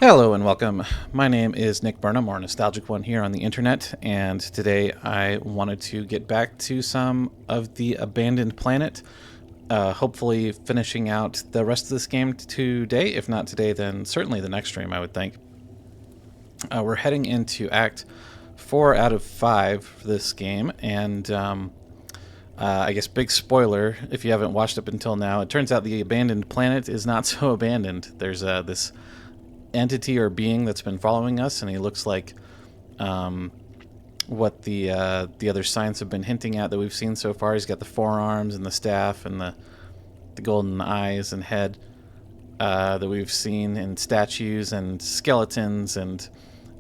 Hello and welcome. My name is Nick Burnham, or Nostalgic One here on the internet, and today I wanted to get back to some of the Abandoned Planet, hopefully finishing out the rest of this game today. If not today, then certainly the next stream, I would think. We're heading into Act 4 out of 5 for this game, and I guess big spoiler, if you haven't watched up until now, it turns out the Abandoned Planet is not so abandoned. There's this entity or being that's been following us, and he looks like what the other signs have been hinting at that we've seen so far. He's got the forearms and the staff and the golden eyes and head that we've seen in statues and skeletons and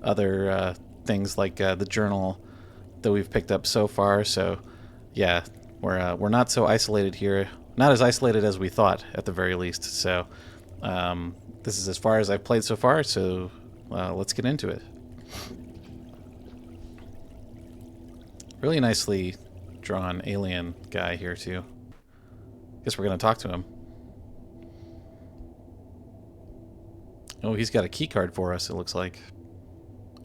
other things like the journal that we've picked up so far. So yeah, we're not so isolated here, not as isolated as we thought at the very least. So this is as far as I've played so far, so let's get into it. Really nicely drawn alien guy here, too. Guess we're going to talk to him. Oh, he's got a key card for us, it looks like.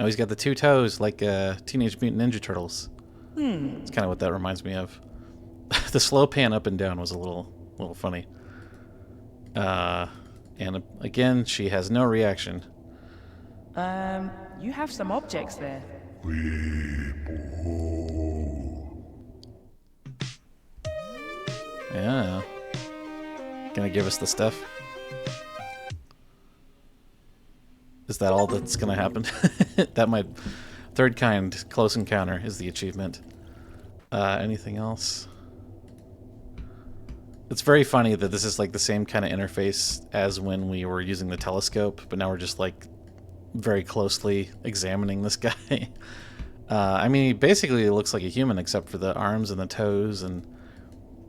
Oh, he's got the two toes, like Teenage Mutant Ninja Turtles. It's kind of what that reminds me of. The slow pan up and down was a little funny. And again, she has no reaction. You have some objects there. Yeah. Gonna give us the stuff? Is that all that's gonna happen? That might... Third kind, close encounter is the achievement. Anything else? It's very funny that this is like the same kind of interface as when we were using the telescope, but now we're just like very closely examining this guy. I mean, he basically looks like a human except for the arms and the toes and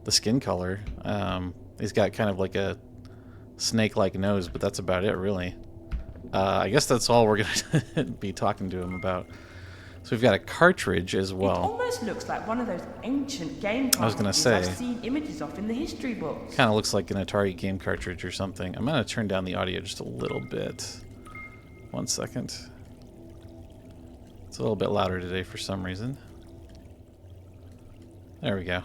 the skin color. He's got kind of like a snake-like nose, but that's about it, really. I guess that's all we're going to be talking to him about. So we've got a cartridge as well. It almost looks like one of those ancient game cartridges I was gonna say, I've seen images of in the history books. Kind of looks like an Atari game cartridge or something. I'm going to turn down the audio just a little bit. 1 second. It's a little bit louder today for some reason. There we go.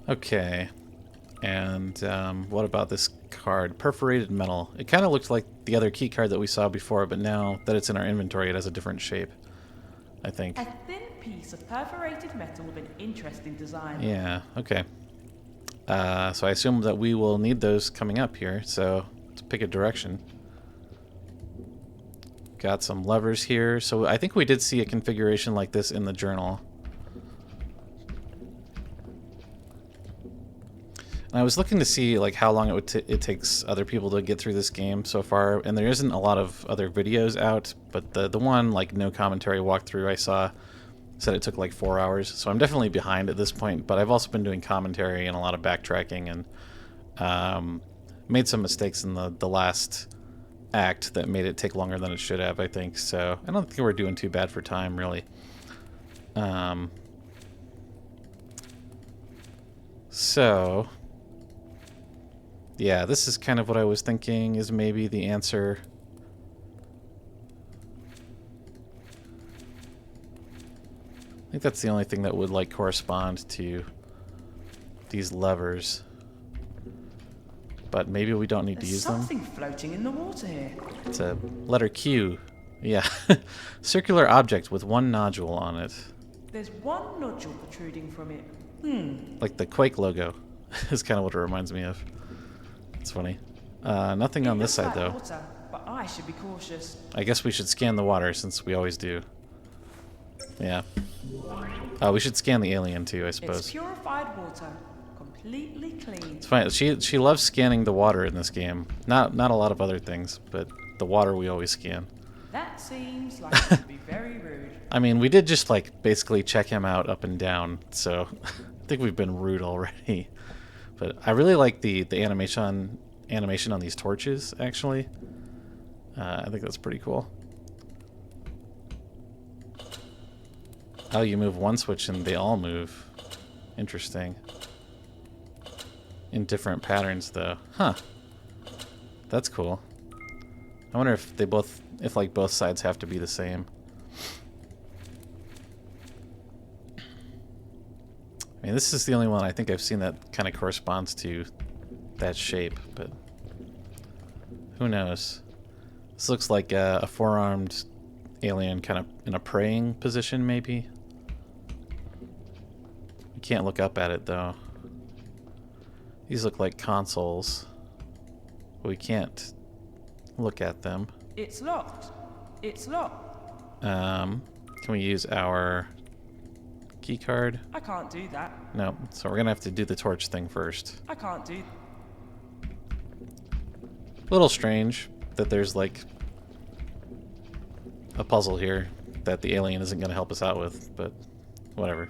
Okay. And what about this card? Perforated metal. It kind of looks like the other key card that we saw before, but now that it's in our inventory, it has a different shape, I think. A thin piece of perforated metal with an interesting design. Yeah, okay. So I assume that we will need those coming up here, so let's pick a direction. Got some levers here. So I think we did see a configuration like this in the journal. And I was looking to see like how long it takes other people to get through this game so far, and there isn't a lot of other videos out, but the one like no commentary walkthrough I saw said it took like 4 hours, so I'm definitely behind at this point. But I've also been doing commentary and a lot of backtracking, and made some mistakes in the last act that made it take longer than it should have, I think. So I don't think we're doing too bad for time, really. So yeah, this is kind of what I was thinking is maybe the answer. I think that's the only thing that would like correspond to these levers. But maybe we don't need to use them. There's something floating in the water here. It's a letter Q. Yeah. Circular object with one nodule on it. There's one nodule protruding from it. Like the Quake logo is kind of what it reminds me of. It's funny. Nothing on this side, though. Water, but I should be cautious. I guess we should scan the water, since we always do. Yeah. We should scan the alien, too, I suppose. It's purified water. Completely clean. It's fine. She loves scanning the water in this game. Not a lot of other things, but the water we always scan. That seems like it would be very rude. I mean, we did just, like, basically check him out up and down, so I think we've been rude already. But I really like the animation on these torches, actually. I think that's pretty cool. Oh, you move one switch and they all move. Interesting. In different patterns, though. Huh. That's cool. I wonder if they both, if like both sides have to be the same. I mean, this is the only one I think I've seen that kind of corresponds to that shape, but who knows? This looks like a four-armed alien kind of in a praying position, maybe. You can't look up at it, though. These look like consoles. But we can't look at them. It's locked. It's locked. Can we use our key card? I can't do that. No, so we're gonna have to do the torch thing first. I can't do. A little strange that there's like a puzzle here that the alien isn't gonna help us out with, but whatever.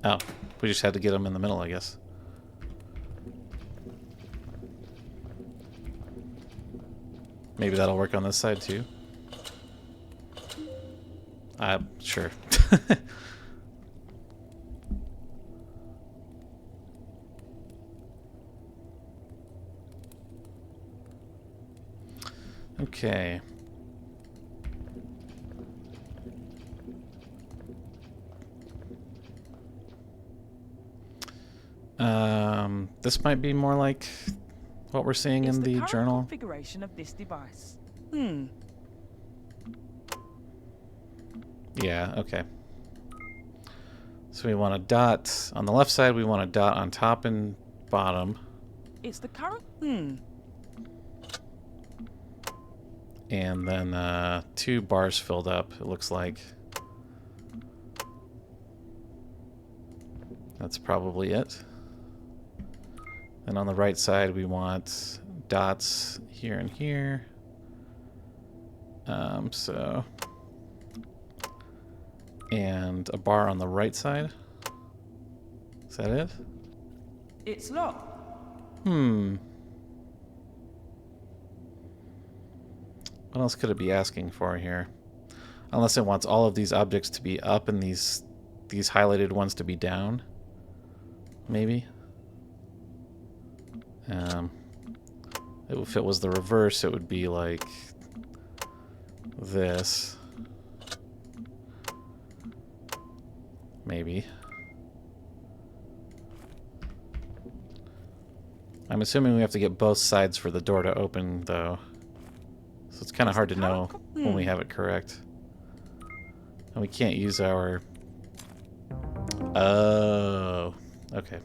Oh, we just had to get them in the middle, I guess. Maybe that'll work on this side too. Sure. Okay. This might be more like what we're seeing in the current journal. configuration of this device. Yeah, okay. So we want a dot on the left side, we want a dot on top and bottom. It's the current. And then 2 bars filled up, it looks like. That's probably it. And on the right side, we want dots here and here. And a bar on the right side. Is that it? It's locked. What else could it be asking for here? Unless it wants all of these objects to be up and these highlighted ones to be down. Maybe. If it was the reverse, it would be like this. Maybe. I'm assuming we have to get both sides for the door to open, though. So it's kind of hard to know when we have it correct. And we can't use our... Oh, okay.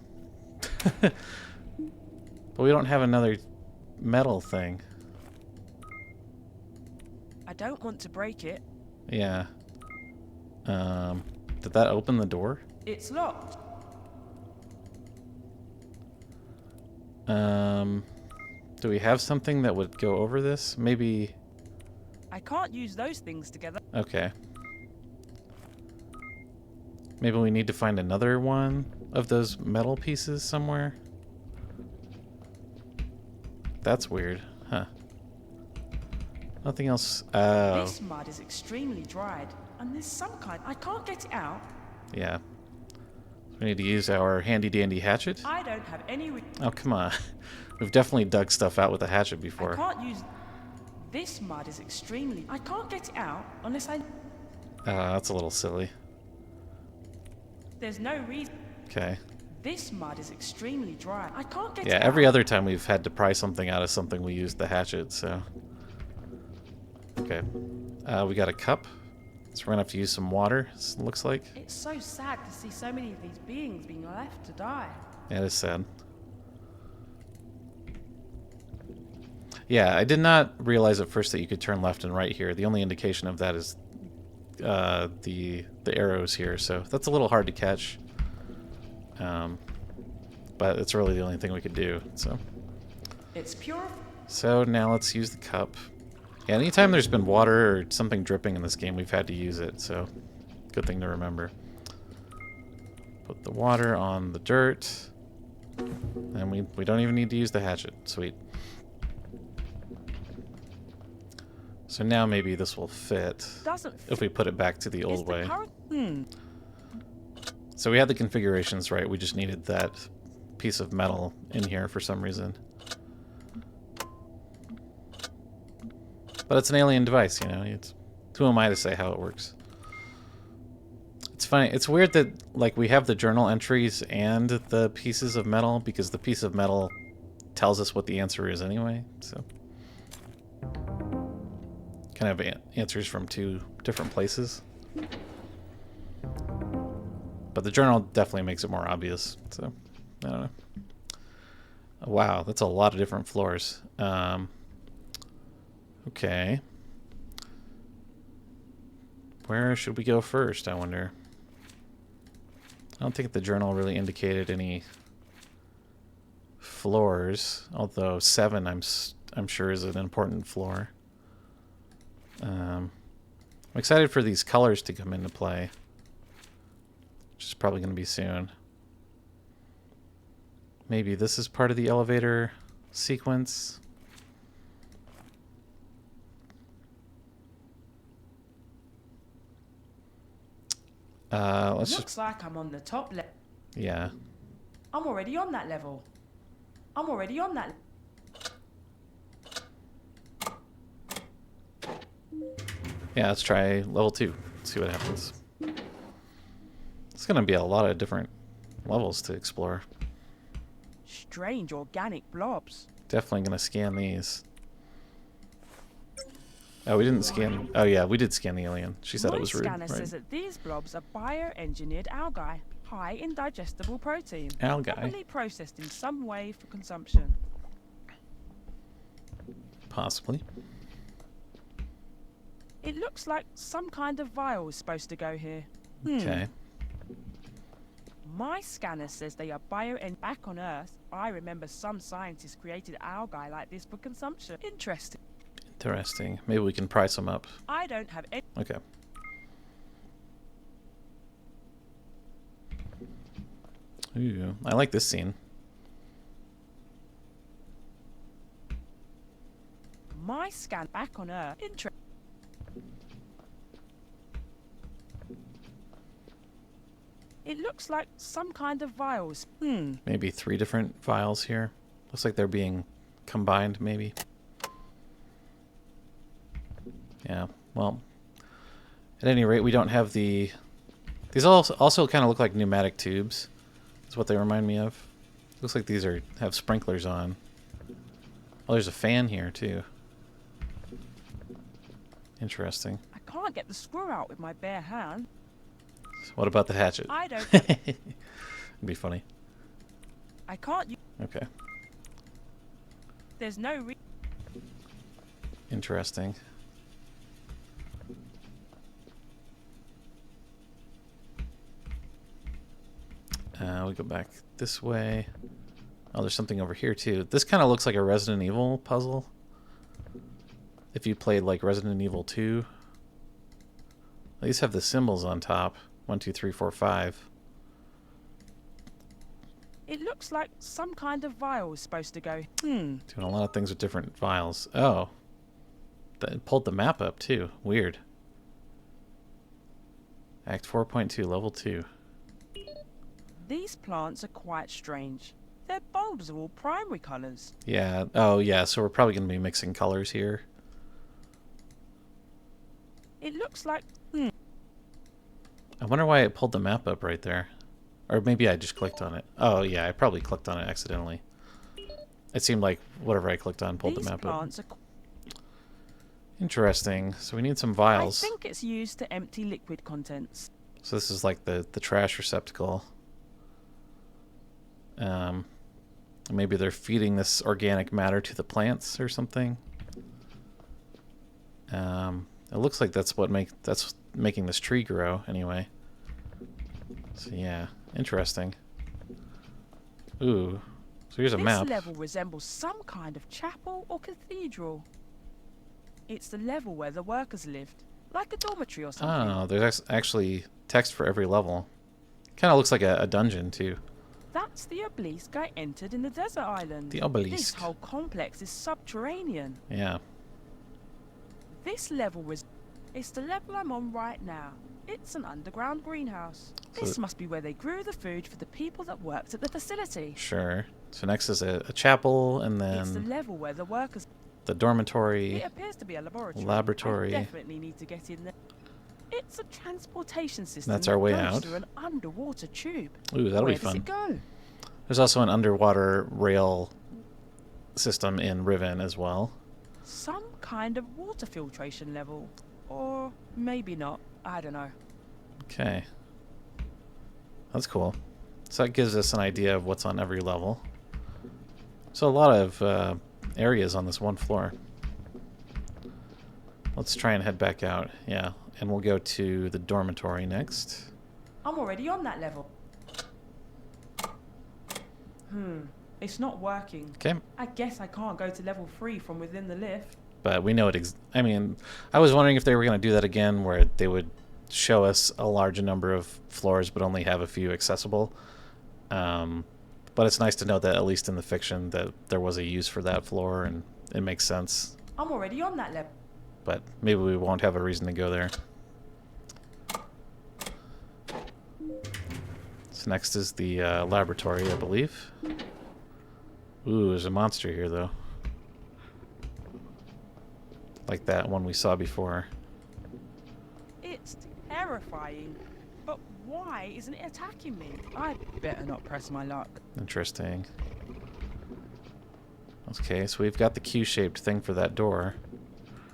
But we don't have another metal thing. I don't want to break it. Yeah. Did that open the door? It's locked. Do we have something that would go over this? Maybe... I can't use those things together. Okay. Maybe we need to find another one of those metal pieces somewhere? That's weird. Huh. Nothing else. Oh. This mud is extremely dried, and there's some kind. I can't get it out. Yeah. We need to use our handy-dandy hatchet? I don't have any... Oh, come on. We've definitely dug stuff out with a hatchet I before. can't use... This mud is extremely... I can't get it out unless I... That's a little silly. There's no reason... Okay. This mud is extremely dry. I can't get it Yeah, out. every other time we've had to pry something out of something, we used the hatchet, so... Okay. We got a cup. So we're gonna have to use some water, it looks like. It's so sad to see so many of these beings being left to die. Yeah, it is sad. Yeah, I did not realize at first that you could turn left and right here. The only indication of that is the arrows here, so that's a little hard to catch. But it's really the only thing we could do, so. It's pure... So now let's use the cup. Yeah, anytime there's been water or something dripping in this game, we've had to use it, so good thing to remember. Put the water on the dirt. And we don't even need to use the hatchet. Sweet. So now maybe this will fit Doesn't if we put it back to the Is old the way. current So we had the configurations right. We just needed that piece of metal in here for some reason. But it's an alien device, you know. Who am I to say how it works? It's funny. It's weird that like we have the journal entries and the pieces of metal because the piece of metal tells us what the answer is anyway. So kind of answers from two different places. But the journal definitely makes it more obvious. So I don't know. Wow, that's a lot of different floors. Okay. Where should we go first, I wonder? I don't think the journal really indicated any floors, although 7 I'm sure is an important floor. I'm excited for these colors to come into play, which is probably going to be soon. Maybe this is part of the elevator sequence. Let's looks like I'm on the top level. Yeah. I'm already on that level. I'm already on that. Yeah, let's try level 2. See what happens. It's going to be a lot of different levels to explore. Strange organic blobs. Definitely going to scan these. Oh, we didn't scan... Oh, yeah, we did scan the alien. She said it was rude. My scanner Right. says that these blobs are bioengineered algae, high in digestible protein. Algae. Probably processed in some way for consumption. Possibly. It looks like some kind of vial is supposed to go here. Okay. My scanner says they are and back on Earth. I remember some scientists created algae like this for consumption. Interesting. Interesting. Maybe we can price them up. I don't have any. Okay. Ooh, I like this scene. My scan back on Earth. It looks like some kind of vials. Maybe 3 different vials here. Looks like they're being combined, maybe. Yeah, well, at any rate, we don't have the... These also kind of look like pneumatic tubes. That's what they remind me of. Looks like these have sprinklers on. Oh, there's a fan here, too. Interesting. I can't get the screw out with my bare hand. What about the hatchet? I don't. It'd be funny. I can't. Okay. There's no. Interesting. We go back this way. Oh, there's something over here too. This kind of looks like a Resident Evil puzzle. If you played like Resident Evil 2. These have the symbols on top. 1, 2, 3, 4, 5. It looks like some kind of vial is supposed to go. Doing a lot of things with different vials. Oh. That pulled the map up too. Weird. Act 4.2, level 2. These plants are quite strange. Their bulbs are all primary colours. Yeah. Oh, yeah. So we're probably going to be mixing colors here. It looks like. I wonder why it pulled the map up right there. Or maybe I just clicked on it. Oh, yeah. I probably clicked on it accidentally. It seemed like whatever I clicked on pulled the map up. These plants are. Interesting. So we need some I vials. think it's used to empty liquid contents. So this is like the trash receptacle. Maybe they're feeding this organic matter to the plants or something. It looks like that's making this tree grow anyway. So yeah, interesting. Ooh, so here's a map. This level resembles some kind of chapel or cathedral. It's the level where the workers lived, like a dormitory or something. Oh, there's actually text for every level. Kind of looks like a dungeon too. That's the obelisk I entered in the desert island. The obelisk. This whole complex is subterranean. Yeah. This This level is... It's the level I'm on right now. It's an underground greenhouse. This must be where they grew the food for the people that worked at the facility. Sure. So next is a chapel, and It's the then level where the workers... the dormitory. It appears to be a laboratory. Laboratory. I definitely need to get in there. It's a transportation system That's our that way goes out. through an underwater tube. Ooh, that'll Where be does fun. it go? There's also an underwater rail system in Riven as well. Some kind of water filtration level. Or maybe not. I don't know. Okay. That's cool. So that gives us an idea of what's on every level. So a lot of areas on this one floor. Let's try and head back out. Yeah, and we'll go to the dormitory next. I'm already on that level. It's not working. Okay, I guess I can't go to level 3 from within the lift. but we know it. I mean, I was wondering if they were going to do that again, where they would show us a large number of floors, but only have a few accessible. But it's nice to know that at least in the fiction that there was a use for that floor, and it makes sense. I'm already on that level. But maybe we won't have a reason to go there. So next is the laboratory, I believe. Ooh, there's a monster here, though. Like that one we saw before. It's terrifying. But why isn't it attacking me? I'd better not press my luck. Interesting. Okay, so we've got the Q-shaped thing for that door.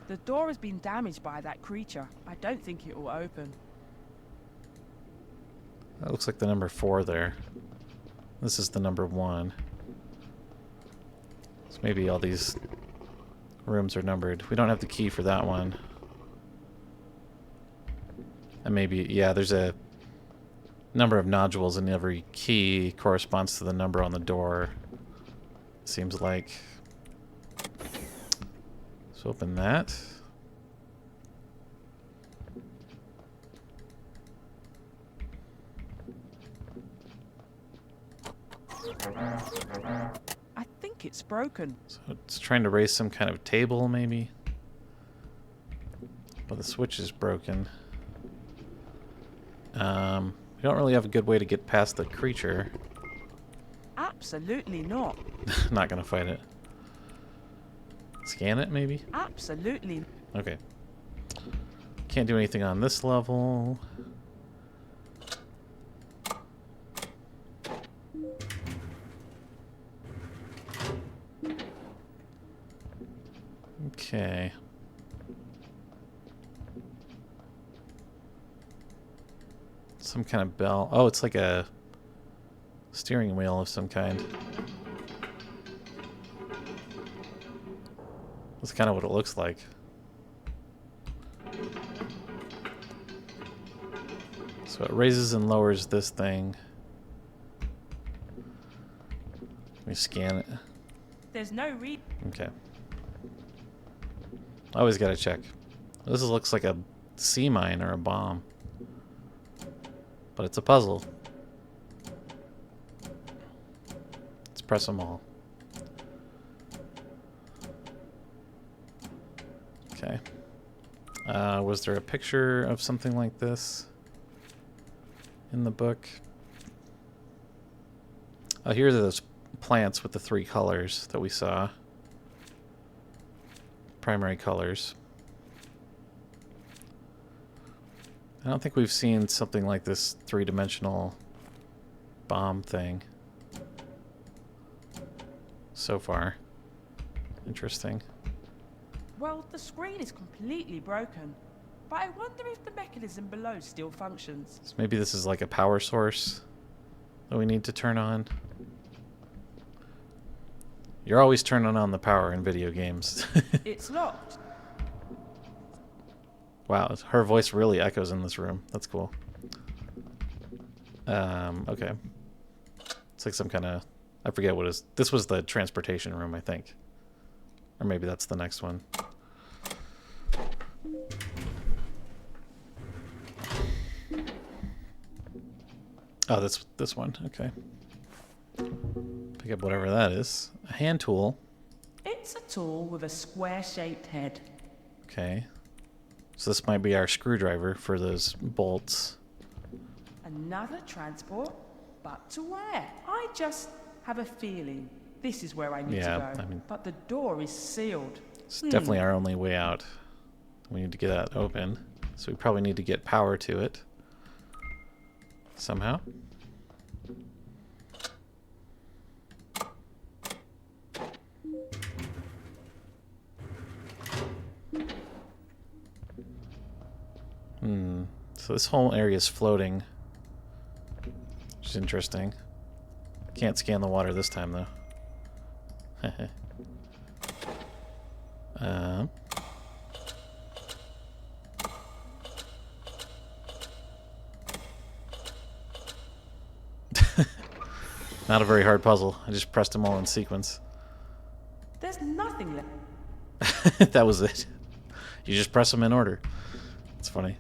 The door has been damaged by that creature. I don't think it will open. That looks like the number 4 there. This is the number 1. So maybe all these rooms are numbered. We don't have the key for that one. And maybe, yeah, there's a number of nodules and every key corresponds to the number on the door. Seems like. So open that. I think it's broken. So it's trying to raise some kind of table, maybe. But the switch is broken. We don't really have a good way to get past the creature. Absolutely not. Not gonna fight it. Scan it, maybe? Absolutely. Okay. Can't do anything on this level. Okay. Some kind of bell. Oh, it's like a steering wheel of some kind. That's kind of what it looks like. So it raises and lowers this thing. Let me scan it. There's no read. Okay. Always gotta check. This looks like a sea mine or a bomb. But it's a puzzle. Let's press them all. Okay. Was there a picture of something like this in the book? Oh, here are those plants with the 3 colors that we saw. Primary colors. I don't think we've seen something like this 3-dimensional bomb thing so far. Interesting. Well, the screen is completely broken. But I wonder if the mechanism below still functions. So maybe this is like a power source that we need to turn on. You're always turning on the power in video games. It's locked. Wow, her voice really echoes in this room. That's cool. Okay. It's like some kind of... I forget what it is. This was the transportation room, I think. Or maybe that's the next one. Oh, this one. Okay. Pick up whatever that is. A hand tool. It's a tool with a square-shaped head. Okay. So this might be our screwdriver for those bolts. Another transport? But to where? I just have a feeling this is where I need to go. I mean, but the door is sealed. it's definitely our only way out. We need to get that open. So we probably need to get power to it. Somehow. So this whole area is floating. Which is interesting. Can't scan the water this time, though. Not a very hard puzzle. I just pressed them all in sequence. There's nothing left. That was it. You just press them in order. It's funny.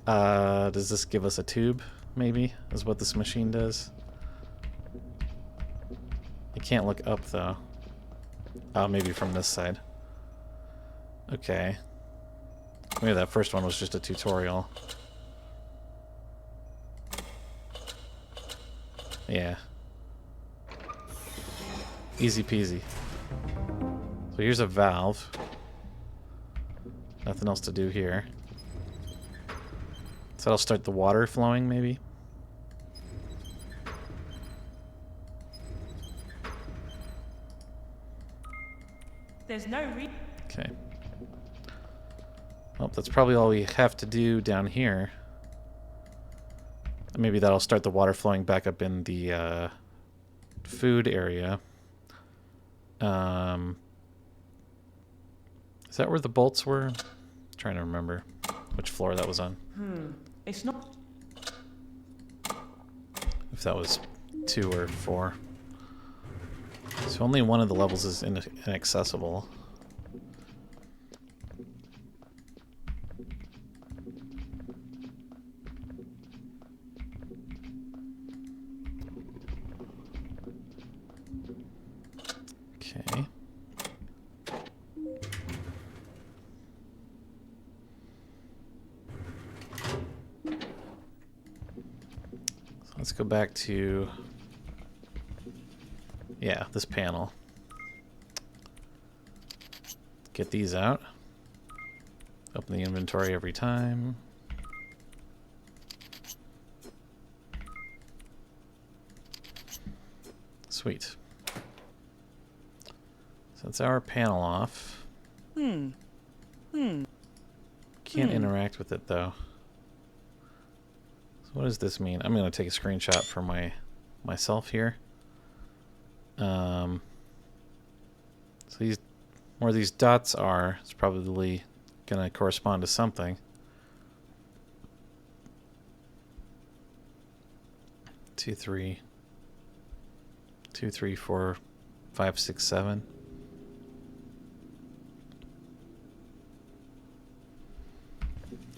Does this give us a tube, maybe? Is what this machine does? I can't look up, though. Oh, maybe from this side. Okay. Maybe that first one was just a tutorial. Yeah. Easy peasy. So here's a valve. Nothing else to do here. So that'll start the water flowing, maybe? There's no Okay. Well, that's probably all we have to do down here. Maybe that'll start the water flowing back up in the food area. Is that where the bolts were? I'm trying to remember which floor that was on. It's not. If that was 2 or 4. So only one of the levels is inaccessible. Okay. So let's go back to, yeah, this panel. Get these out. Open the inventory every time. Sweet. So that's our panel off. Can't interact with it though. So what does this mean? I'm gonna take a screenshot for myself here. So these, where these dots are, it's probably gonna correspond to something. 2, 3, 2, 3, 4, 5, 6, 7.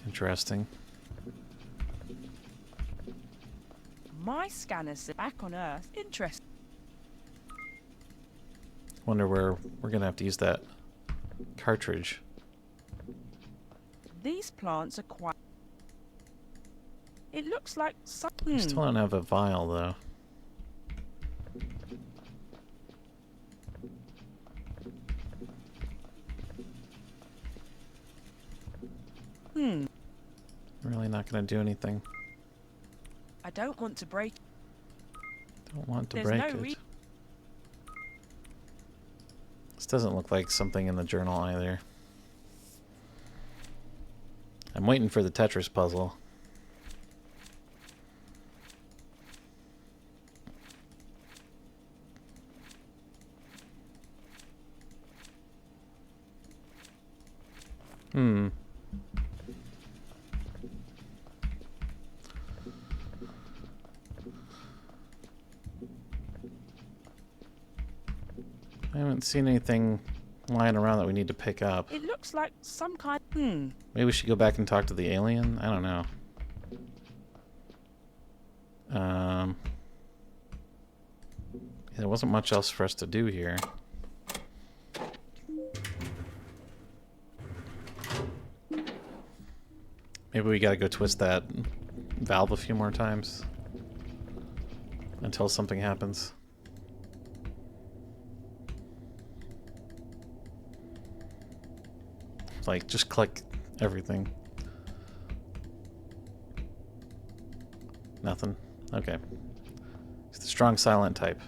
Interesting. My scanner's back on Earth. Interesting. Wonder where we're gonna have to use that cartridge. These plants are quite. It looks like some. We still don't have a vial though. Really not gonna do anything. I don't want to break. Don't want to There's break no it. This doesn't look like something in the journal either. I'm waiting for the Tetris puzzle. I haven't seen anything lying around that we need to pick up. It looks like some kind. Maybe we should go back and talk to the alien? I don't know. There wasn't much else for us to do here. Maybe we gotta go twist that valve a few more times until something happens. Like, just click everything. Nothing? Okay. It's the strong silent type.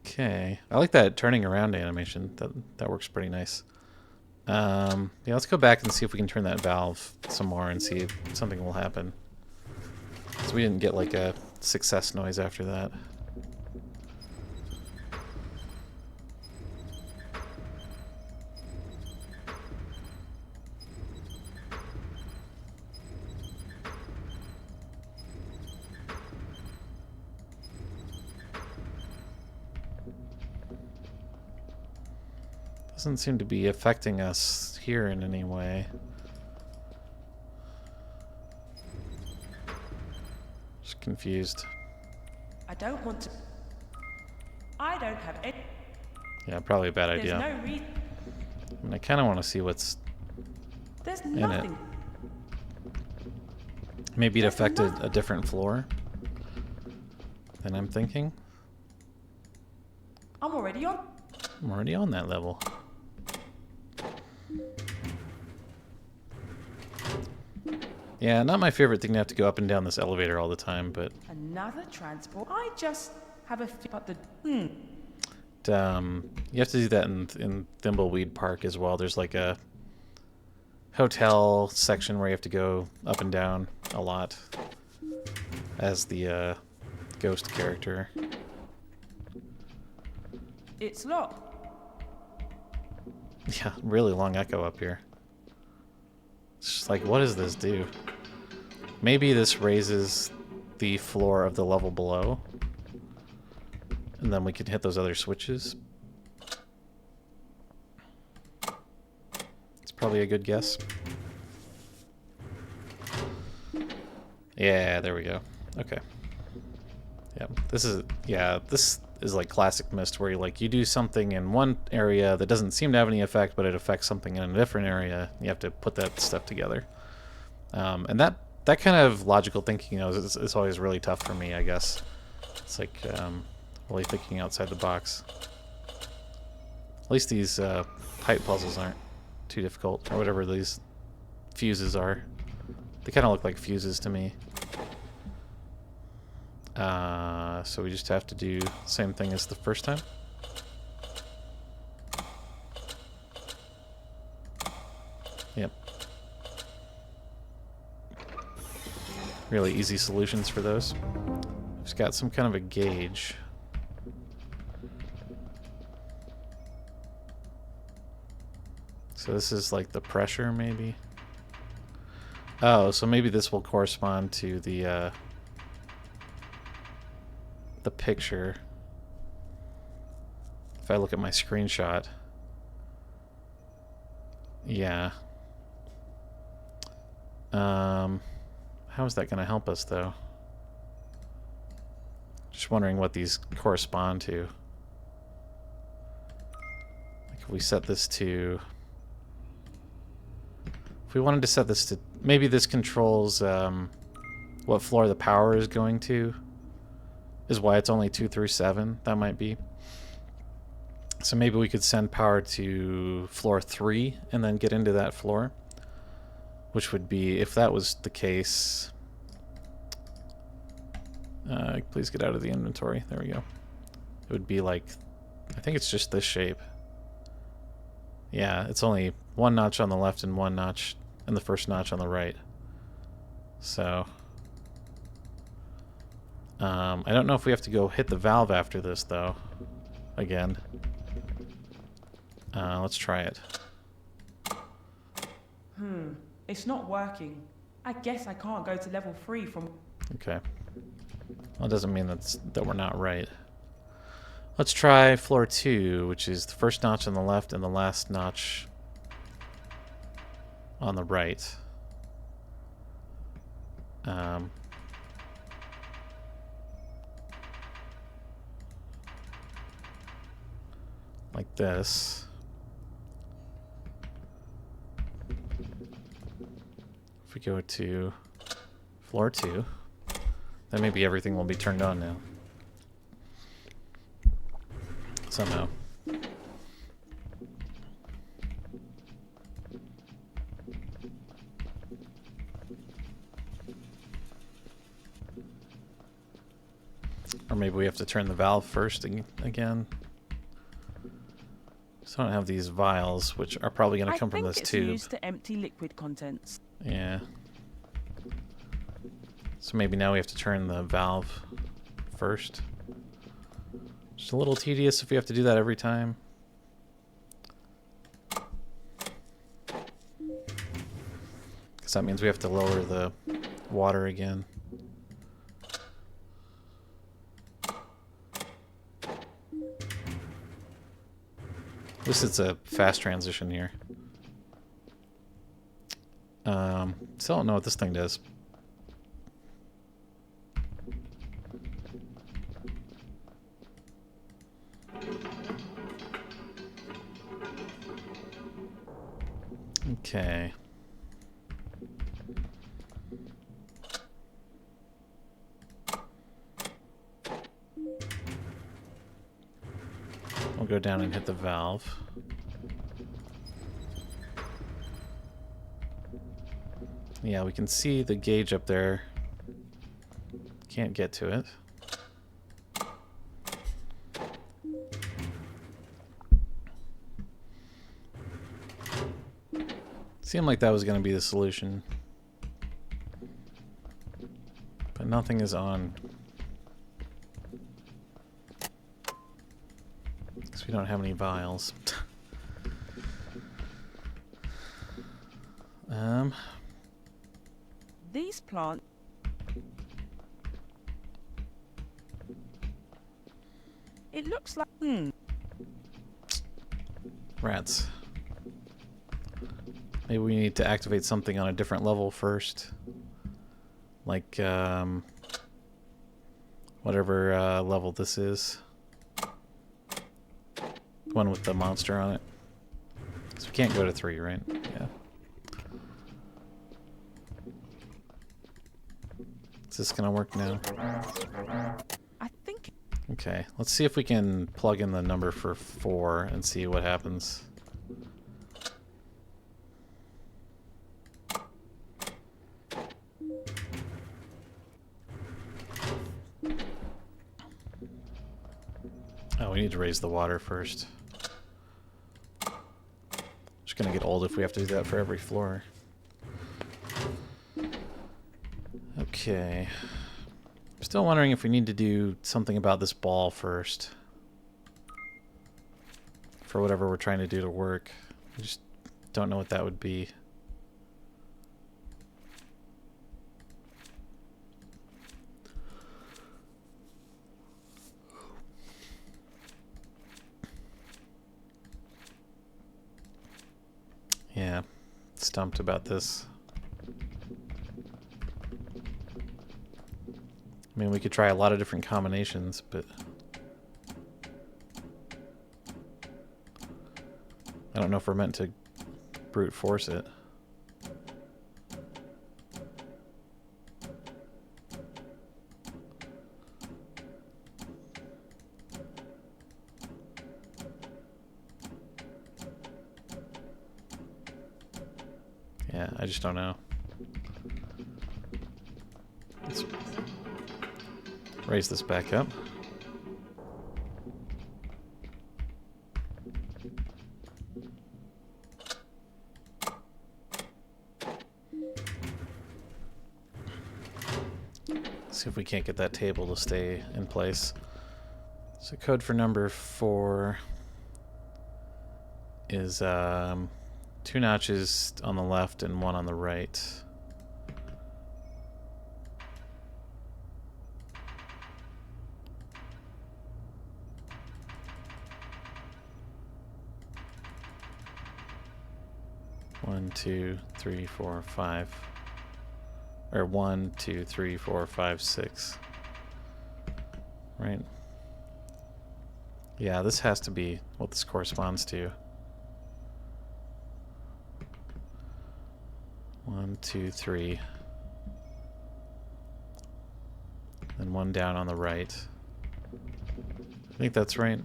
Okay. I like that turning around animation. That works pretty nice. Yeah, let's go back and see if we can turn that valve some more and see if something will happen. So we didn't get like a success noise after that. Doesn't seem to be affecting us here in any way. Just confused. I don't want to. I don't have any. Yeah, probably a bad There's idea. no reason. I mean, I kind of want to see what's There's in it. nothing. Maybe it There's affected nothing. a different floor than I'm thinking. I'm already on. I'm already on that level. Yeah, not my favorite thing to have to go up and down this elevator all the time, but Another transport. I just have a feel about the. you have to do that in Thimbleweed Park as well. There's like a hotel section where you have to go up and down a lot as the ghost character. It's locked. Yeah, really long echo up here. It's just like, what does this do? Maybe this raises the floor of the level below. And then we can hit those other switches. It's probably a good guess. Yeah, there we go. Okay. Yeah, this is like classic Myst, where you do something in one area that doesn't seem to have any effect, but it affects something in a different area. You have to put that stuff together. And that kind of logical thinking, is always really tough for me, I guess. It's like really thinking outside the box. At least these pipe puzzles aren't too difficult, or whatever these fuses are. They kind of look like fuses to me. So we just have to do the same thing as the first time. Yep. Really easy solutions for those. Just got some kind of a gauge. So this is like the pressure, maybe? Oh, so maybe this will correspond to the picture. If I look at my screenshot. Yeah. How is that going to help us, though? Just wondering what these correspond to. Like if we set this to... If we wanted to set this to... Maybe this controls what floor the power is going to. Is why it's only 2 through 7. That might be. So maybe we could send power to floor 3 and then get into that floor. Which would be, if that was the case... please get out of the inventory. There we go. It would be like... I think it's just this shape. Yeah, it's only one notch on the left and one notch, and the first notch on the right. So... I don't know if we have to go hit the valve after this, though. Again. Let's try it. It's not working. I guess I can't go to level 3 from... Okay. Well, it doesn't mean that we're not right. Let's try floor 2, which is the first notch on the left and the last notch on the right. Like this. go to floor 2. Then maybe everything will be turned on now. Somehow. Or maybe we have to turn the valve first again. So I don't have these vials, which are probably going to come from this tube. I think it's used to empty liquid contents. Yeah. So maybe now we have to turn the valve first. Just a little tedious if we have to do that every time. Because that means we have to lower the water again. At least it's a fast transition here. Still don't know what this thing does. Okay. We'll go down and hit the valve. Yeah, we can see the gauge up there. Can't get to it. Seemed like that was going to be the solution. But nothing is on. Because we don't have any vials. These plants... It looks like... Rats. Maybe we need to activate something on a different level first. Like, whatever level this is. One with the monster on it. So we can't go to 3, right? Yeah. Is this gonna work now? I think... Okay, let's see if we can plug in the number for 4 and see what happens. Oh, we need to raise the water first. It's gonna get old if we have to do that for every floor. Okay. Still wondering if we need to do something about this ball first. For whatever we're trying to do to work. I just don't know what that would be. Yeah, stumped about this. I mean, we could try a lot of different combinations, but I don't know if we're meant to brute force it. Yeah, I just don't know. Let's raise this back up. See if we can't get that table to stay in place. So code for number 4 is 2 notches on the left and 1 on the right. One, 2, 3, 4, 5. Or 1, 2, 3, 4, 5, 6. Right? Yeah, this has to be what this corresponds to. 1, 1, 2, 3. And one down on the right. I think that's right.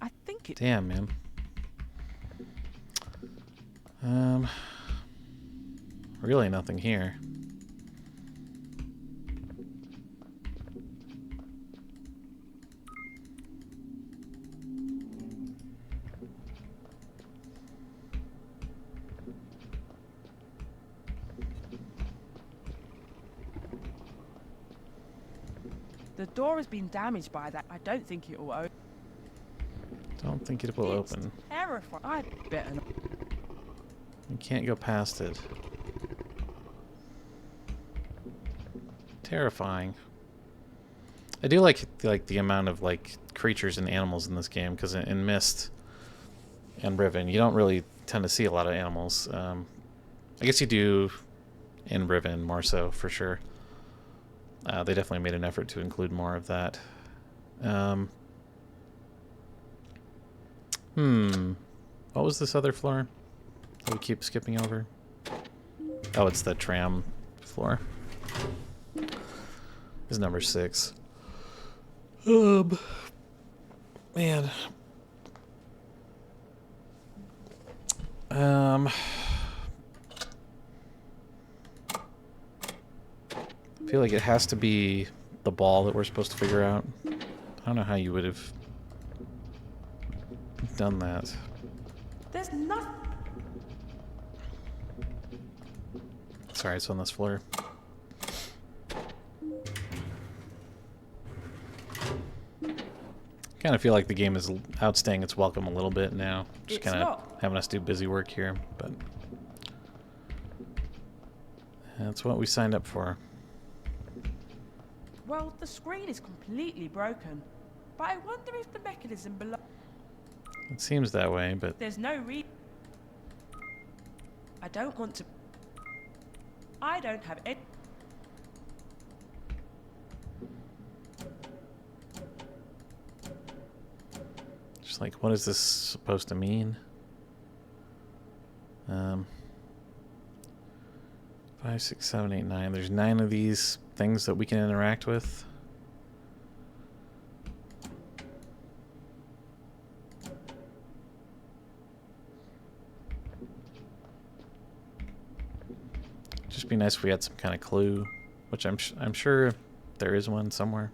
I think it. Damn, man. Really nothing here. The door has been damaged by that. I don't think it will open. Don't think it will open. Terrifying. I better not. You can't go past it. Terrifying. I do like the amount of like creatures and animals in this game, because in Myst and Riven you don't really tend to see a lot of animals. I guess you do in Riven more so for sure. They definitely made an effort to include more of that. What was this other floor that we keep skipping over? Oh, it's the tram floor. Is number 6. Man. I feel like it has to be the ball that we're supposed to figure out. I don't know how you would have done that. There's nothing. Sorry, it's on this floor. Kind of feel like the game is outstaying its welcome a little bit now. Just kind of having us do busy work here, but that's what we signed up for. Well, the screen is completely broken, but I wonder if the mechanism below. It seems that way, but There's no reason. I don't want to. I don't have any. just like, what is this supposed to mean? 5, 6, 7, 8, 9. There's 9 of these things that we can interact with. Just be nice if we had some kind of clue, which I'm sure there is one somewhere.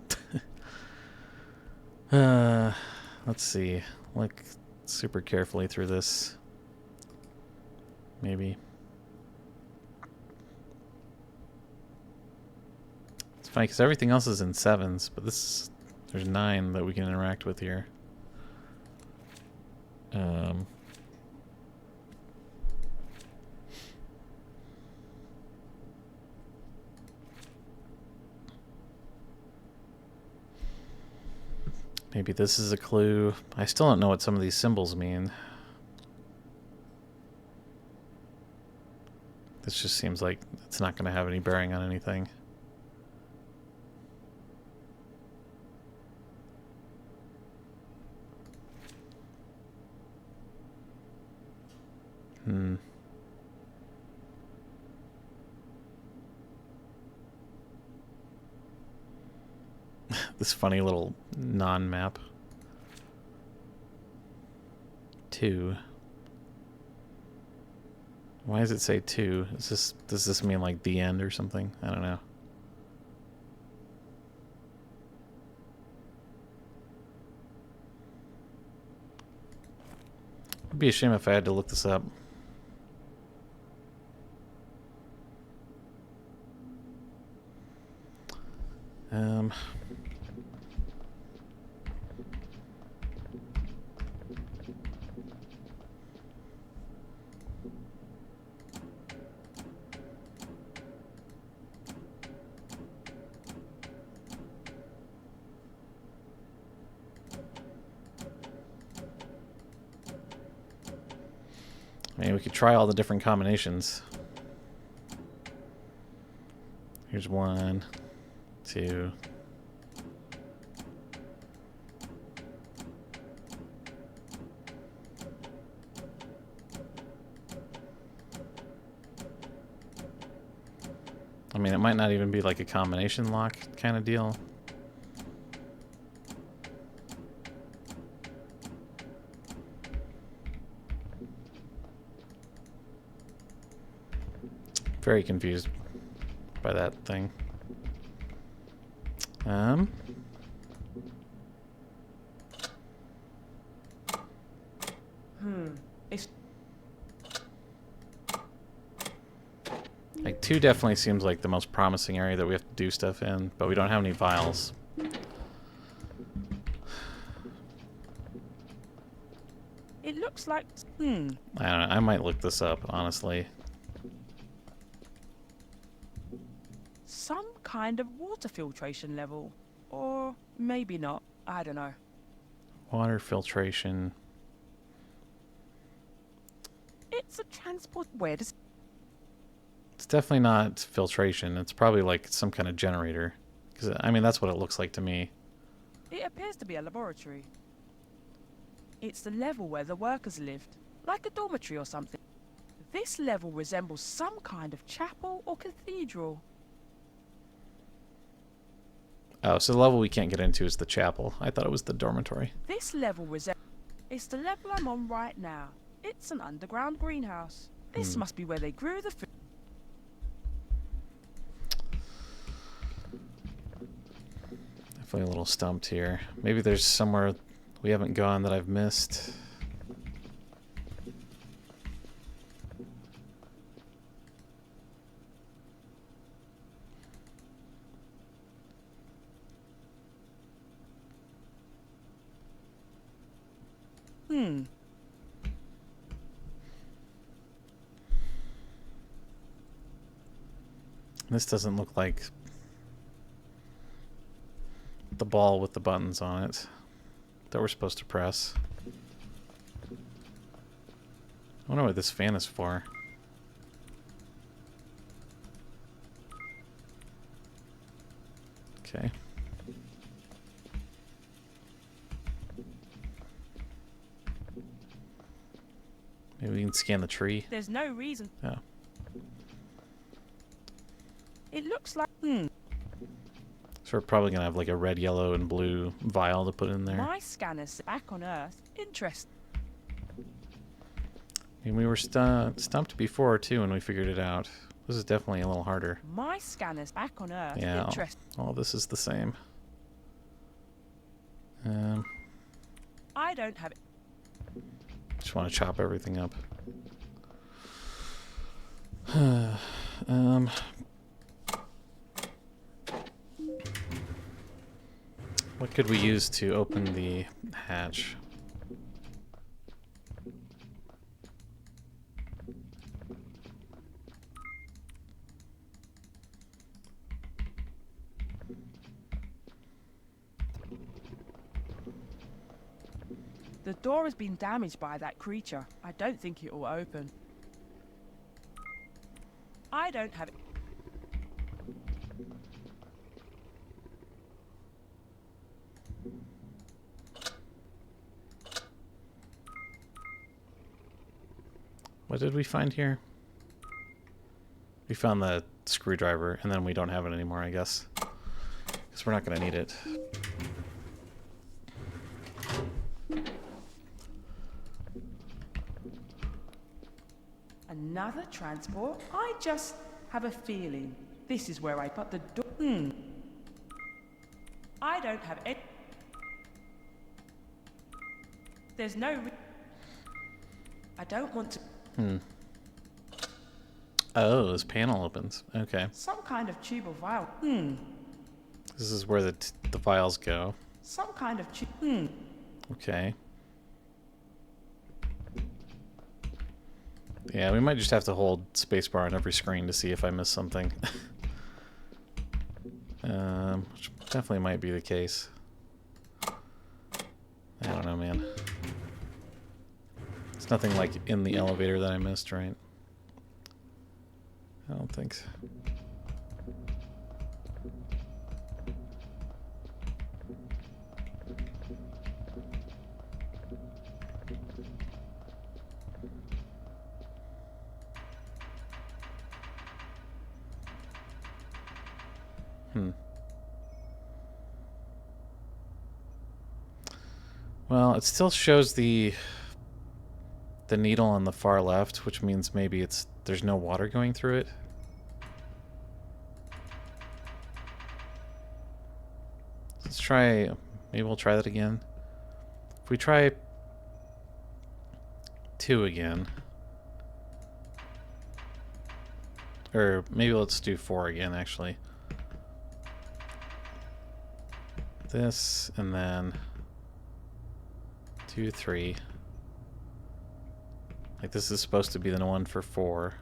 Let's see. Look super carefully through this. Maybe. It's funny because everything else is in 7s, but there's 9 that we can interact with here. Maybe this is a clue. I still don't know what some of these symbols mean. This just seems like it's not going to have any bearing on anything. This funny little non-map. 2. Why does it say 2? Does this mean like the end or something? I don't know. It'd be a shame if I had to look this up. I mean, we could try all the different combinations. Here's 1, 2. I mean, it might not even be like a combination lock kind of deal. Very confused by that thing. It's Like 2 definitely seems like the most promising area that we have to do stuff in, but we don't have any vials. It looks like I don't know. I might look this up, honestly. some kind of water filtration level. Or maybe not. I don't know. Water filtration. It's a transport. Where does... It's definitely not filtration. It's probably like some kind of generator. 'Cause, I mean, that's what it looks like to me. It appears to be a laboratory. It's the level where the workers lived, like a dormitory or something. This level resembles some kind of chapel or cathedral. Oh, so the level we can't get into is the chapel. I thought it was the dormitory. This level resembles... It's the level I'm on right now. It's an underground greenhouse. This must be where they grew the food. Definitely a little stumped here. Maybe there's somewhere we haven't gone that I've missed. This doesn't look like the ball with the buttons on it that we're supposed to press. I wonder what this fan is for. Okay. Maybe we can scan the tree. There's no reason. Oh. It looks like... So we're probably going to have like a red, yellow, and blue vial to put in there. My scanner's back on Earth. Interesting. I mean, we were stumped before, too, when we figured it out. This is definitely a little harder. My scanner's back on Earth. Yeah, Interesting. all this is the same. I don't have... Just want to chop everything up. What could we use to open the hatch? The door has been damaged by that creature. I don't think it will open. I don't have... What did we find here? We found the screwdriver, and then we don't have it anymore, I guess. Because we're not going to need it. Another transport? I just have a feeling this is where I put the door... I don't have any... There's no... I don't want to... Oh, this panel opens. Okay. Some kind of tube or vial. This is where the files go. Some kind of tube... Okay. Yeah, we might just have to hold spacebar on every screen to see if I miss something. Which definitely might be the case. I don't know, man. It's nothing like in the elevator that I missed, right? I don't think so. Well, it still shows the needle on the far left, which means maybe there's no water going through it. Let's try, maybe we'll try that again. If we try 2 again, or maybe let's do 4 again, actually. This, and then 2, 3. Like, this is supposed to be the one for 4.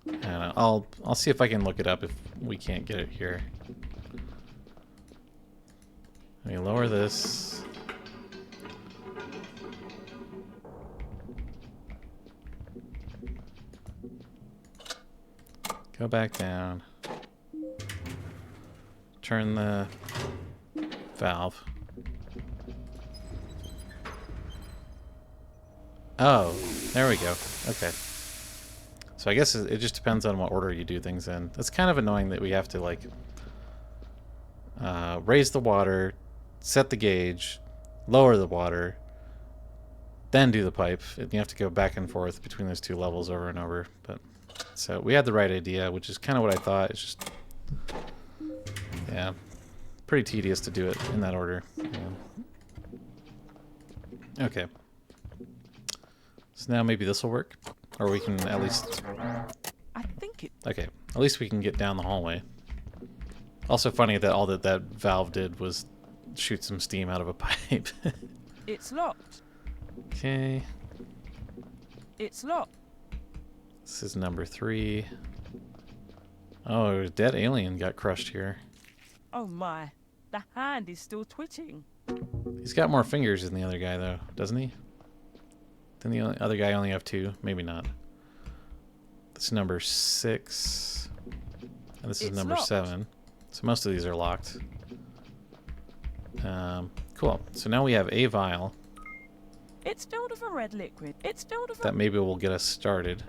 I don't know. I'll see if I can look it up if we can't get it here. Let me lower this. Go back down. Turn the valve. Oh, there we go. Okay. So I guess it just depends on what order you do things in. It's kind of annoying that we have to, like, raise the water, set the gauge, lower the water, then do the pipe. And you have to go back and forth between those 2 levels over and over. But so we had the right idea, which is kind of what I thought. It's just, yeah, pretty tedious to do it in that order. Yeah. Okay. So now maybe this will work. Or we can at least... I think it... Okay, at least we can get down the hallway. Also funny that all that valve did was shoot some steam out of a pipe. It's locked. Okay. It's locked. This is number 3. Oh, a dead alien got crushed here. Oh my. The hand is still twitching. He's got more fingers than the other guy, though, doesn't he? Didn't the other guy only have 2? Maybe not. This is number 6. And this is It's number locked. 7. So most of these are locked. Cool. So now we have a vial It's filled with a red liquid. It's filled with that a... maybe will get us started.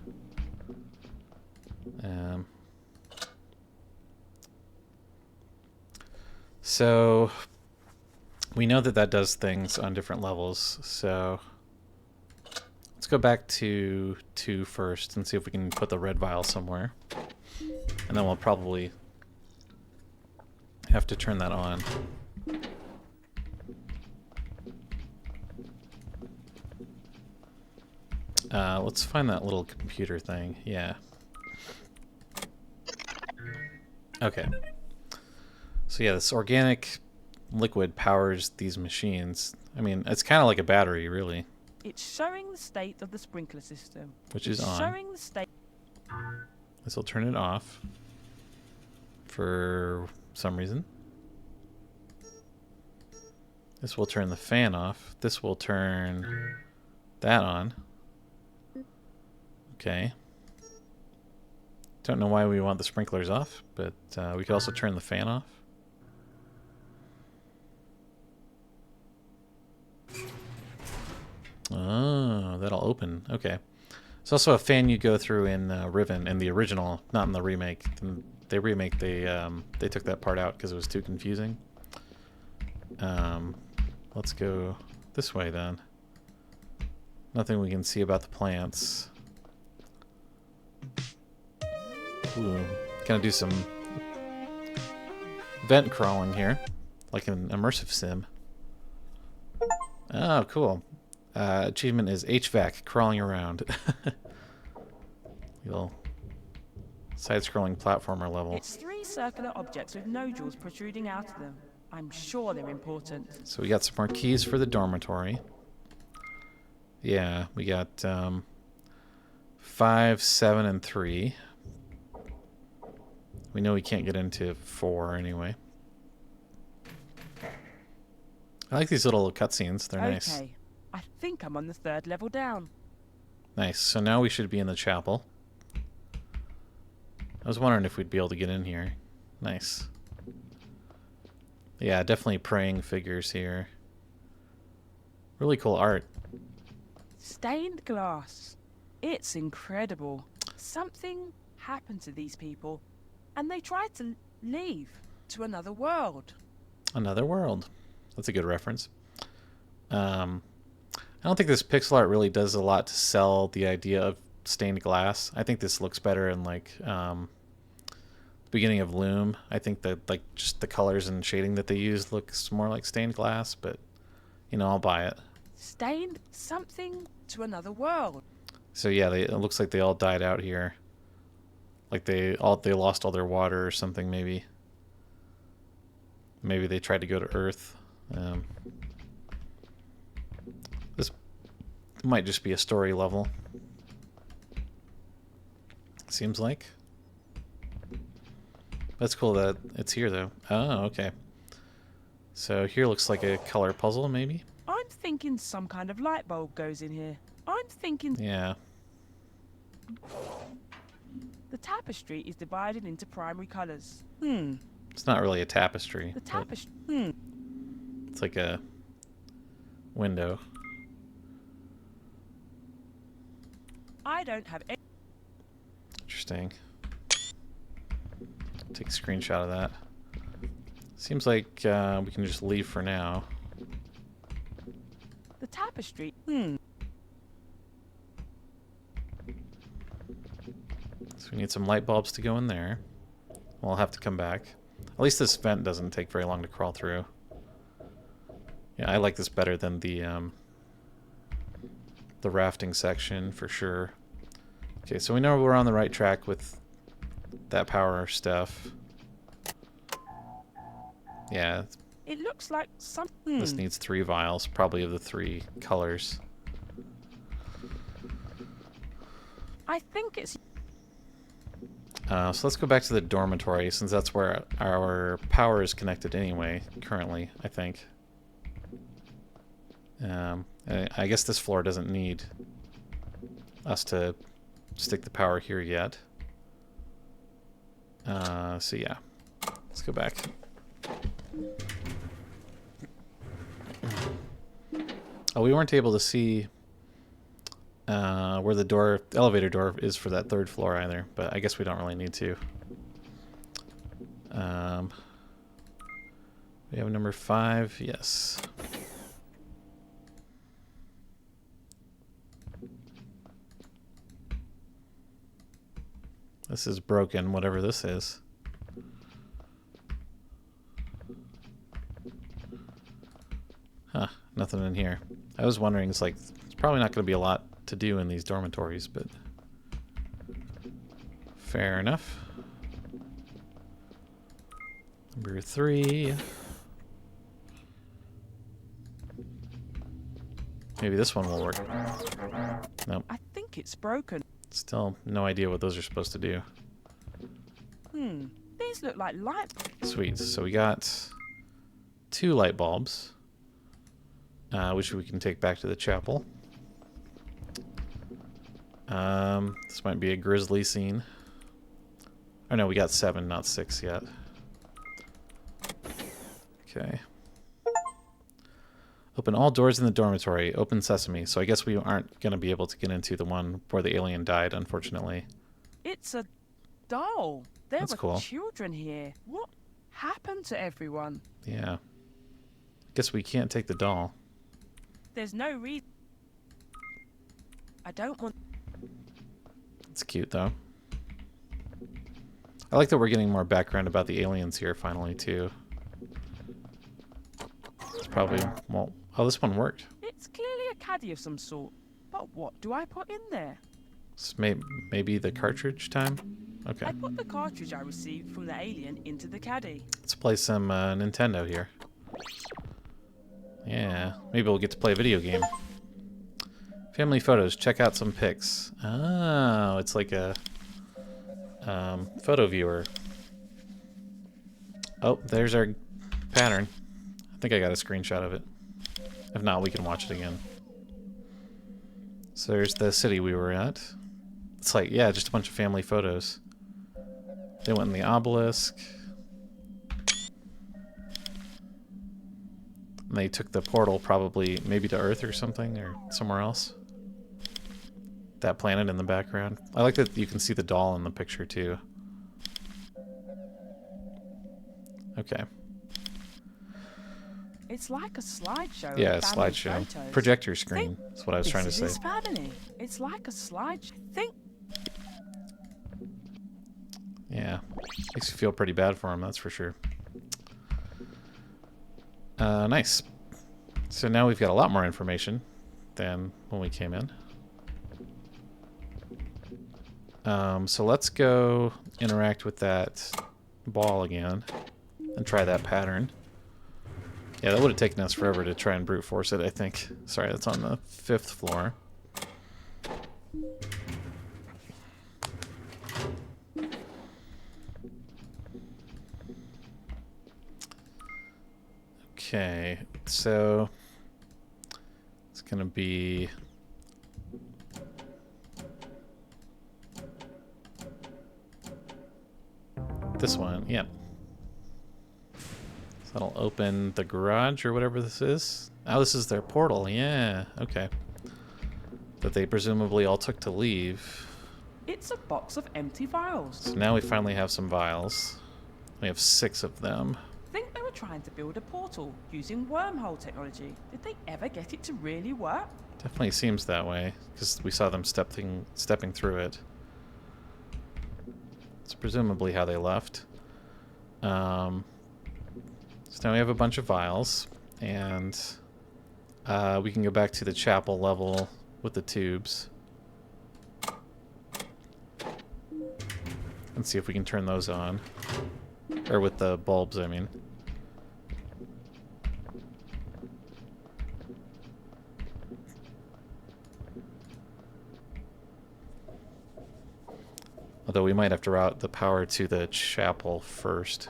So we know that does things on different levels. So let's go back to 2 first and see if we can put the red vial somewhere. And then we'll probably have to turn that on. Let's find that little computer thing. Yeah. Okay. So yeah, this organic liquid powers these machines. I mean, it's kind of like a battery, really. It's showing the state of the sprinkler system. Which is It's on. showing the state... This will turn it off for some reason. This will turn the fan off. This will turn that on. Okay. Don't know why we want the sprinklers off, but we could also turn the fan off. Oh, that'll open. Okay. There's also a fan you go through in Riven, in the original, not in the remake. In the remake, they took that part out because it was too confusing. Let's go this way then. Nothing we can see about the plants. Ooh, gonna do some vent crawling here, like an immersive sim. Oh, cool. Achievement is HVAC, crawling around. Little side-scrolling platformer level. It's 3 circular objects with nodules protruding out of them. I'm sure they're important. So we got some more keys for the dormitory. Yeah, we got 5, 7, and 3. We know we can't get into 4 anyway. I like these little cutscenes. They're nice. Okay. I think I'm on the 3rd level down. Nice. So now we should be in the chapel. I was wondering if we'd be able to get in here. Nice. Yeah, definitely praying figures here. Really cool art. Stained glass. It's incredible. Something happened to these people, and they tried to leave to another world. Another world. That's a good reference. I don't think this pixel art really does a lot to sell the idea of stained glass. I think this looks better in like beginning of Loom. I think that like just the colors and shading that they use looks more like stained glass, but you know, I'll buy it. Stained something to another world. So yeah, it looks like they all died out here. Like they lost all their water or something maybe. Maybe they tried to go to Earth. This might just be a story level. Seems like. That's cool that it's here though. Oh, okay. So here looks like a color puzzle maybe? I'm thinking some kind of light bulb goes in here. I'm thinking Yeah. the tapestry is divided into primary colours. It's not really a tapestry. The but tapestry. It's like a window. I don't have any. Interesting. Take a screenshot of that. Seems like we can just leave for now. The tapestry. So we need some light bulbs to go in there. We'll have to come back. At least this vent doesn't take very long to crawl through. Yeah, I like this better than the rafting section for sure. Okay, so we know we're on the right track with that power stuff. Yeah, It looks like some. this needs 3 vials, probably of the 3 colors. I think it's. So let's go back to the dormitory, since that's where our power is connected anyway, currently, I think. I guess this floor doesn't need us to stick the power here yet. So yeah, let's go back. Oh, we weren't able to see where the elevator door is for that 3rd floor either, but I guess we don't really need to. We have number 5, yes. This is broken, whatever this is. Huh, nothing in here. I was wondering, it's probably not going to be a lot to do in these dormitories, but fair enough. Number 3. Maybe this one will work. Nope. I think it's broken. Still no idea what those are supposed to do. These look like light. Sweet. So we got 2 light bulbs, which we can take back to the chapel. This might be a grisly scene. Oh no, we got 7, not 6 yet. Okay. Open all doors in the dormitory. Open sesame. So I guess we aren't going to be able to get into the one where the alien died, unfortunately. It's a doll. There That's were cool. children here. What happened to everyone? Yeah. Guess we can't take the doll. There's no reason. I don't want. It's cute, though. I like that we're getting more background about the aliens here, finally, too. It's probably... Well, oh, this one worked. It's clearly a caddy of some sort. But what do I put in there? It's maybe the cartridge time? Okay. I put the cartridge I received from the alien into the caddy. Let's play some Nintendo here. Yeah, maybe we'll get to play a video game. Family photos. Check out some pics. Oh, it's like a photo viewer. Oh, there's our pattern. I think I got a screenshot of it. If not, we can watch it again. So there's the city we were at. It's like, yeah, just a bunch of family photos. They went in the obelisk. And they took the portal probably maybe to Earth or something, or somewhere else. that planet in the background. I like that you can see the doll in the picture too. Okay. It's like a slideshow. Yeah, a of family slideshow. photos. Projector screen is what I was trying to This say. is his family. It's like a slideshow. Think. Yeah. Makes you feel pretty bad for him, that's for sure. Nice. So now we've got a lot more information than when we came in. So let's go interact with that ball again and try that pattern. Yeah, that would have taken us forever to try and brute force it, I think. Sorry, that's on the 5th floor. Okay, so it's gonna be this one, yeah. So that'll open the garage or whatever this is. Oh, this is their portal, yeah, okay. That they presumably all took to leave. It's a box of empty vials. So now we finally have some vials. We have 6 of them. Think they were trying to build a portal using wormhole technology. Did they ever get it to really work? Definitely seems that way, because we saw them stepping through it. It's presumably how they left. So now we have a bunch of vials, and we can go back to the chapel level with the tubes. And see if we can turn those on. Or with the bulbs, I mean. Although we might have to route the power to the chapel first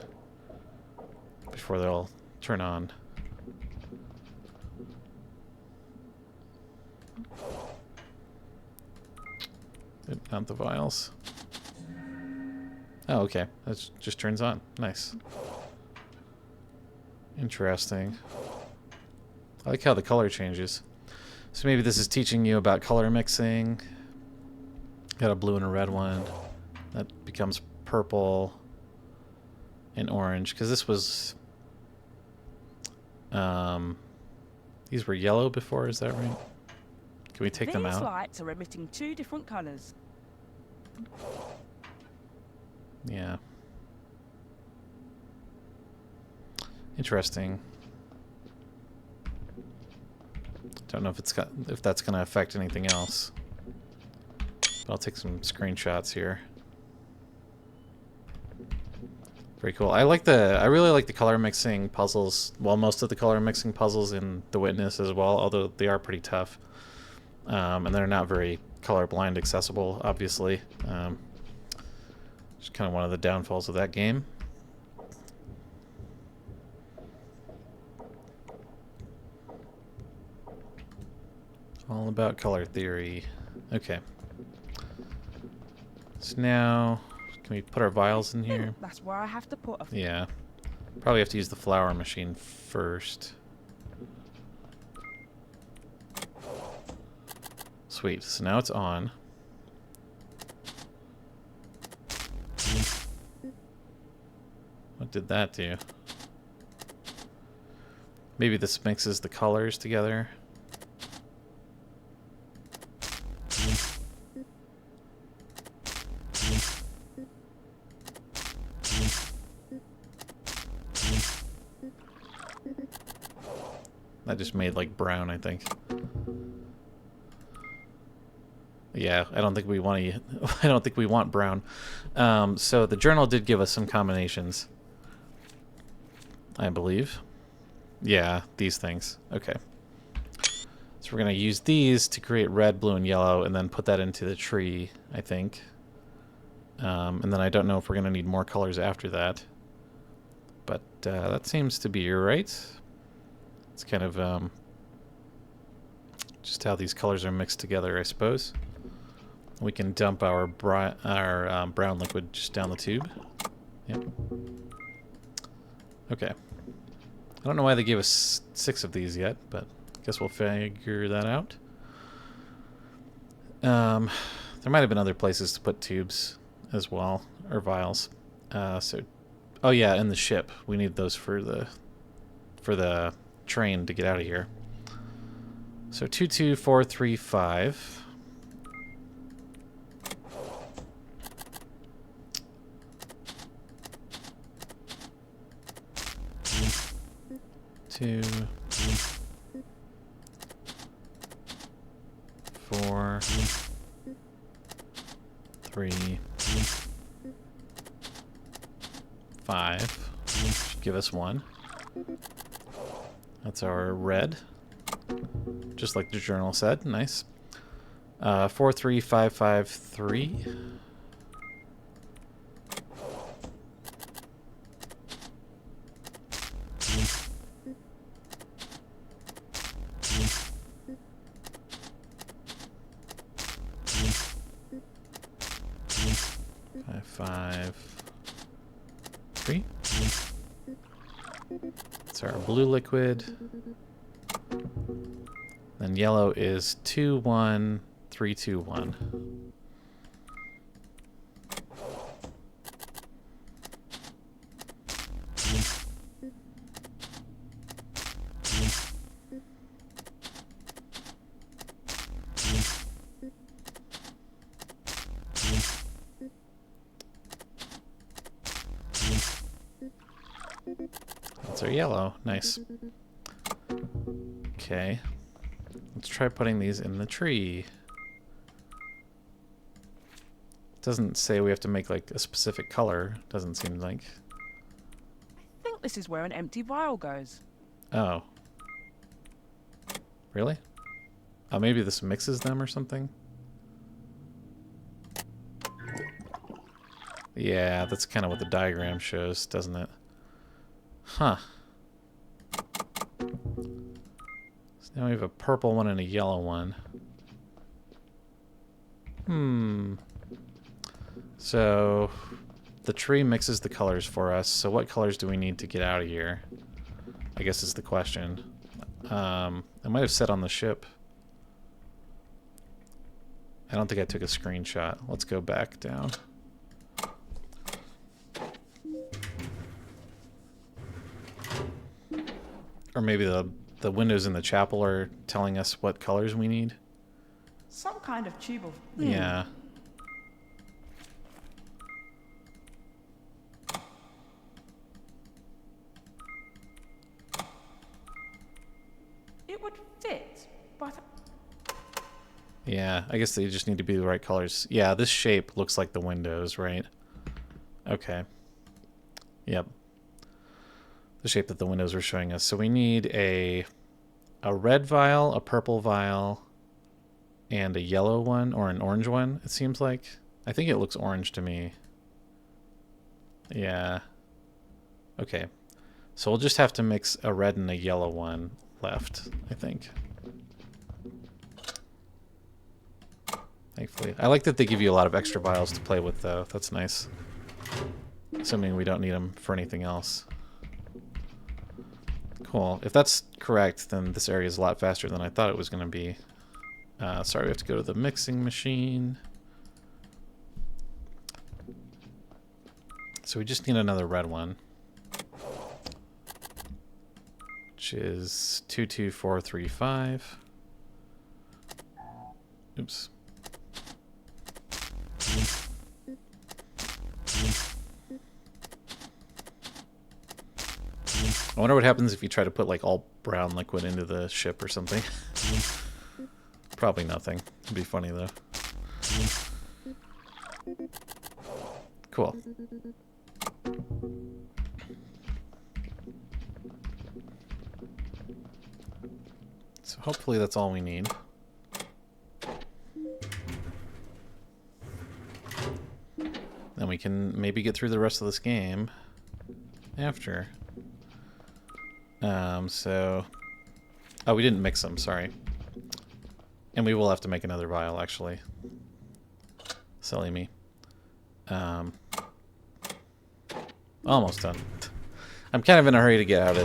before they'll turn on. Not the vials. Oh, okay. That just turns on. Nice. Interesting. I like how the color changes. So maybe this is teaching you about color mixing. Got a blue and a red one. That becomes purple and orange. Because this was... these were yellow before, is that right? Can we take them out? These lights are emitting 2 different colours. Yeah. Interesting. Don't know if that's gonna affect anything else. But I'll take some screenshots here. Very cool. I really like the color mixing puzzles. Well, most of the color mixing puzzles in The Witness as well, although they are pretty tough. And they're not very colorblind accessible, obviously. It's kind of one of the downfalls of that game. All about color theory. Okay. So now, can we put our vials in here? That's where I have to put a... Yeah. Probably have to use the flower machine first. Sweet. So now it's on. What did that do? Maybe this mixes the colors together. That just made like brown, I think. Yeah, I don't think we want to. I don't think we want brown. So the journal did give us some combinations, I believe. Yeah, these things. Okay. So we're gonna use these to create red, blue, and yellow, and then put that into the tree, I think. And then I don't know if we're gonna need more colors after that. But that seems to be right. It's kind of just how these colors are mixed together, I suppose. We can dump our brown liquid just down the tube. Yep. Okay. I don't know why they gave us 6 of these yet, but I guess we'll figure that out. There might have been other places to put tubes as well, or vials. Oh yeah, and the ship. We need those for the train to get out of here. So 22435. Two, 4, 3, 5. Should give us 1. That's our red. Just like the journal said. Nice. 43553. Five, 3. That's our blue liquid. Then yellow is 21321. That's our yellow. Nice. Okay. Let's try putting these in the tree. Doesn't say we have to make like a specific color. Doesn't seem like. I think this is where an empty vial goes. Oh. Really? Oh, maybe this mixes them or something? Yeah, that's kind of what the diagram shows, doesn't it? Huh. So now we have a purple one and a yellow one. So the tree mixes the colors for us. So what colors do we need to get out of here? I guess is the question. I might have said on the ship. I don't think I took a screenshot. Let's go back down. Or maybe the windows in the chapel are telling us what colors we need. Some kind of tube of... Yeah. It would fit, but... Yeah, I guess they just need to be the right colors. Yeah, this shape looks like the windows, right? Okay. Yep. The shape that the windows were showing us. So we need a red vial, a purple vial, and a yellow one, or an orange one, it seems like. I think it looks orange to me. Yeah. Okay. So we'll just have to mix a red and a yellow one left, I think. Thankfully. I like that they give you a lot of extra vials to play with, though. That's nice. Assuming we don't need them for anything else. Cool. If that's correct, then this area is a lot faster than I thought it was going to be. Sorry, we have to go to the mixing machine. So we just need another red one. Which is 22435. Oops. I wonder what happens if you try to put like all brown liquid into the ship or something. Probably nothing. It'd be funny though. Cool. So hopefully that's all we need. Then we can maybe get through the rest of this game after. Oh, we didn't mix them, sorry. And we will have to make another vial, actually. Silly me. Almost done. I'm kind of in a hurry to get out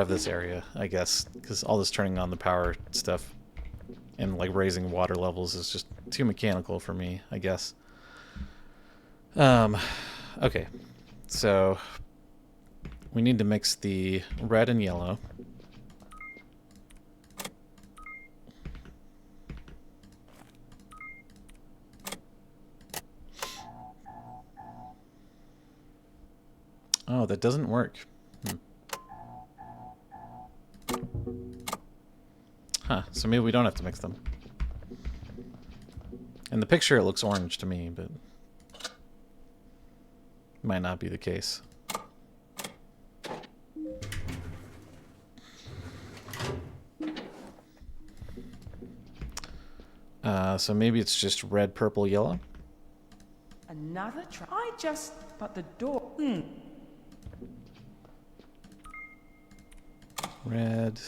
of this area, I guess, because all this turning on the power stuff and like raising water levels is just too mechanical for me, I guess. Okay, so we need to mix the red and yellow. Oh, that doesn't work. Huh, so maybe we don't have to mix them. In the picture it looks orange to me, but might not be the case. So maybe it's just red, purple, yellow? Another try. But the door. Red,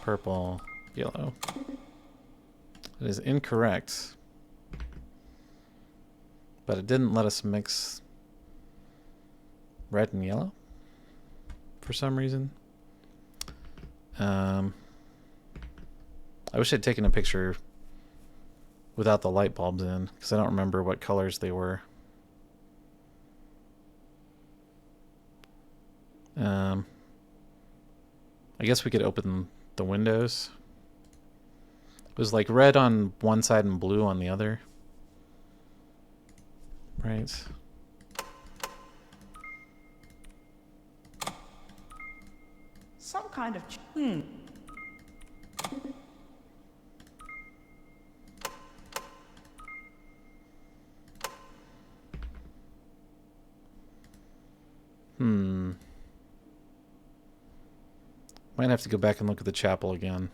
purple, yellow. It is incorrect. But it didn't let us mix red and yellow for some reason. I wish I'd taken a picture without the light bulbs in, because I don't remember what colors they were. I guess we could open the windows. It was like red on one side and blue on the other. Right. Some kind of. Might have to go back and look at the chapel again.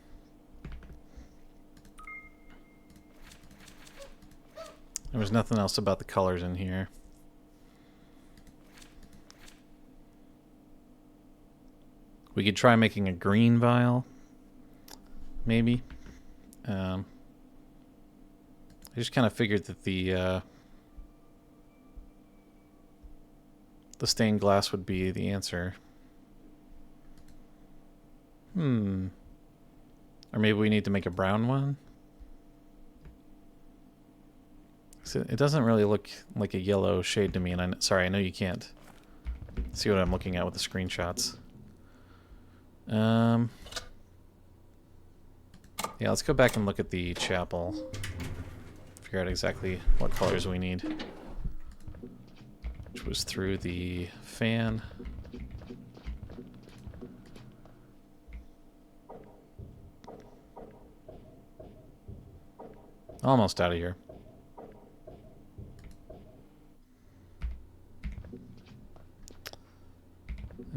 There was nothing else about the colors in here. We could try making a green vial, maybe. I just kind of figured that the stained glass would be the answer. Or maybe we need to make a brown one. So it doesn't really look like a yellow shade to me, and sorry, I know you can't see what I'm looking at with the screenshots. Yeah, let's go back and look at the chapel. Figure out exactly what colors we need. Which was through the fan. Almost out of here.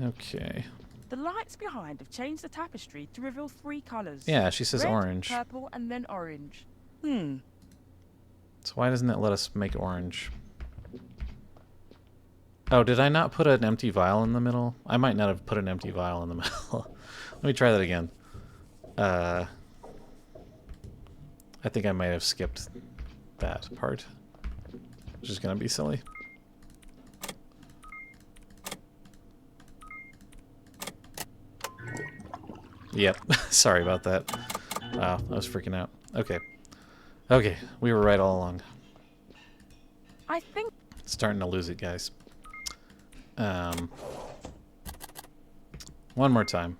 Okay. The lights behind have changed the tapestry to reveal 3 colours. Yeah, she says red, orange. purple, and then orange. So why doesn't it let us make orange? Oh, did I not put an empty vial in the middle? I might not have put an empty vial in the middle. Let me try that again. I think I might have skipped that part, which is going to be silly. Yep, sorry about that. Wow, I was freaking out. Okay. Okay, we were right all along. I think... Starting to lose it, guys. One more time.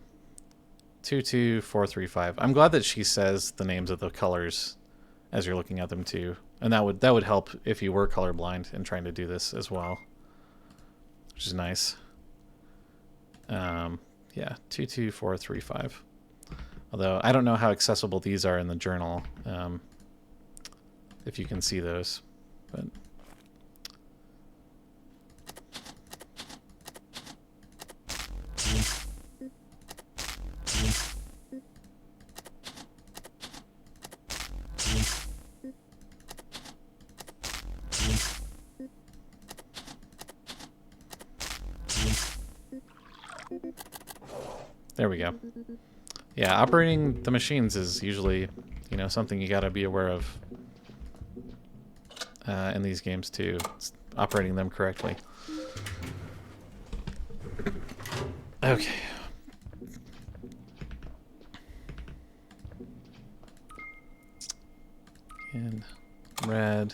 22435. I'm glad that she says the names of the colors as you're looking at them too, and that would help if you were colorblind and trying to do this as well, which is nice. Yeah, 22435. Although I don't know how accessible these are in the journal, if you can see those, but. There we go. Yeah, operating the machines is usually, you know, something you gotta be aware of in these games too. It's operating them correctly. Okay. red,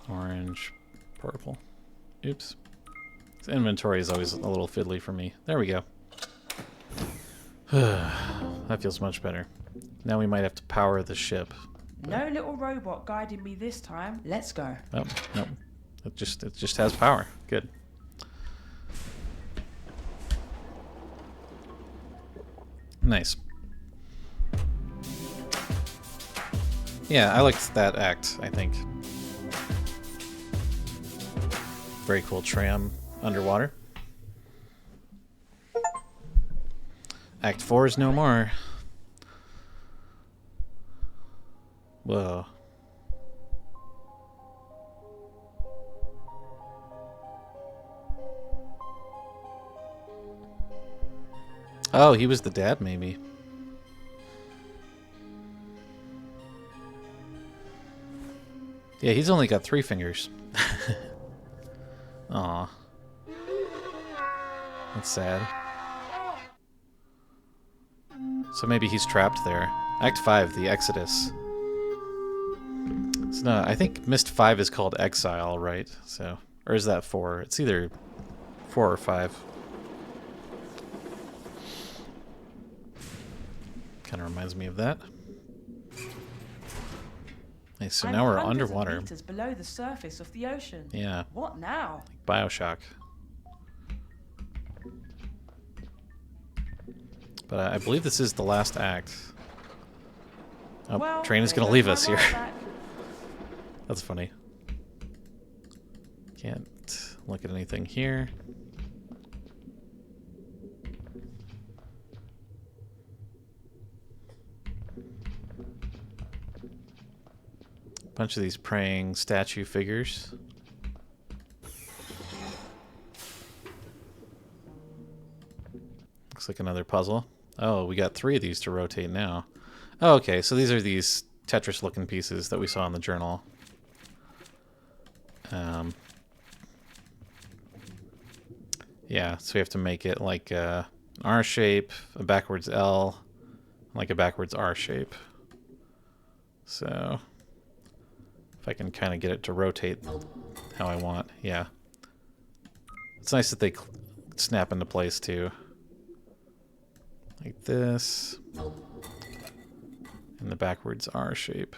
orange, purple. Oops. This inventory is always a little fiddly for me. There we go. That feels much better. Now we might have to power the ship. No little robot guiding me this time. Let's go. Oh, no. It just has power. Good. Nice. Yeah, I liked that act, I think. Very cool tram underwater. Act 4 is no more. Whoa. Oh, he was the dad, maybe. Yeah, he's only got 3 fingers. Aw. That's sad. So maybe he's trapped there. Act 5, the Exodus. It's not, I think Myst 5 is called Exile, right? So, or is that 4? It's either 4 or 5. Kind of reminds me of that. Hey, so now we're underwater. Of meters below the surface of the ocean. Yeah. What now? BioShock. But I believe this is the last act. Oh, Well, train is there going to goes leave my us here. right back. That's funny. Can't look at anything here. Bunch of these praying statue figures. Looks like another puzzle. Oh, we got 3 of these to rotate now. Oh, okay, so these are these Tetris-looking pieces that we saw in the journal. Yeah, so we have to make it like an R shape, a backwards L, like a backwards R shape. So if I can kind of get it to rotate how I want, yeah. It's nice that they snap into place too. Like this. In the backwards R shape.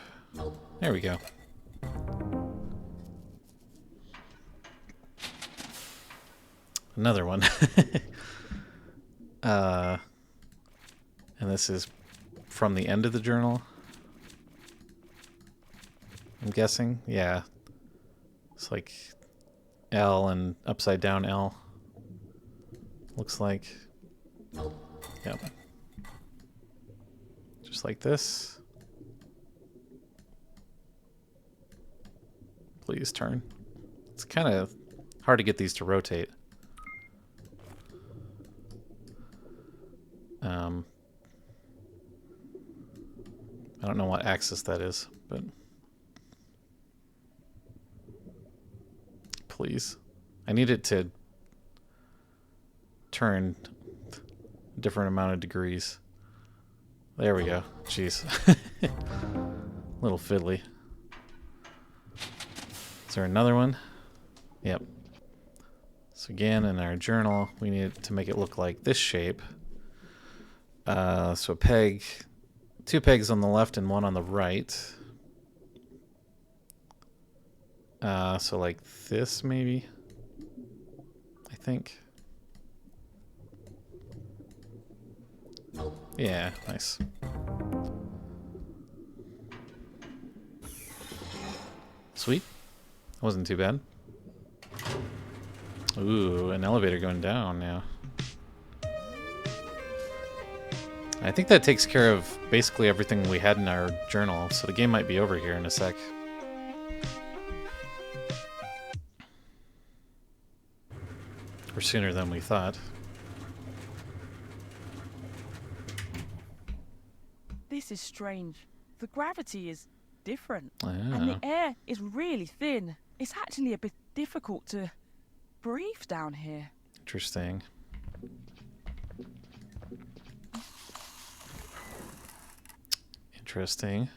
There we go. Another one. And this is from the end of the journal. I'm guessing. Yeah. It's like L and upside down L. Looks like. Yep. Just like this. Please turn. It's kind of hard to get these to rotate. I don't know what axis that is, but please. I need it to turn a different amount of degrees. There we go. Jeez. Little fiddly. Is there another one? Yep. So again, in our journal, we need to make it look like this shape. So a peg, 2 pegs on the left and 1 on the right. So like this, maybe? I think. Yeah, nice. Sweet. Wasn't too bad. Ooh, an elevator going down now. I think that takes care of basically everything we had in our journal, so the game might be over here in a sec. Or sooner than we thought. This is strange. The gravity is different. Oh. And the air is really thin. It's actually a bit difficult to breathe down here. Interesting. Interesting.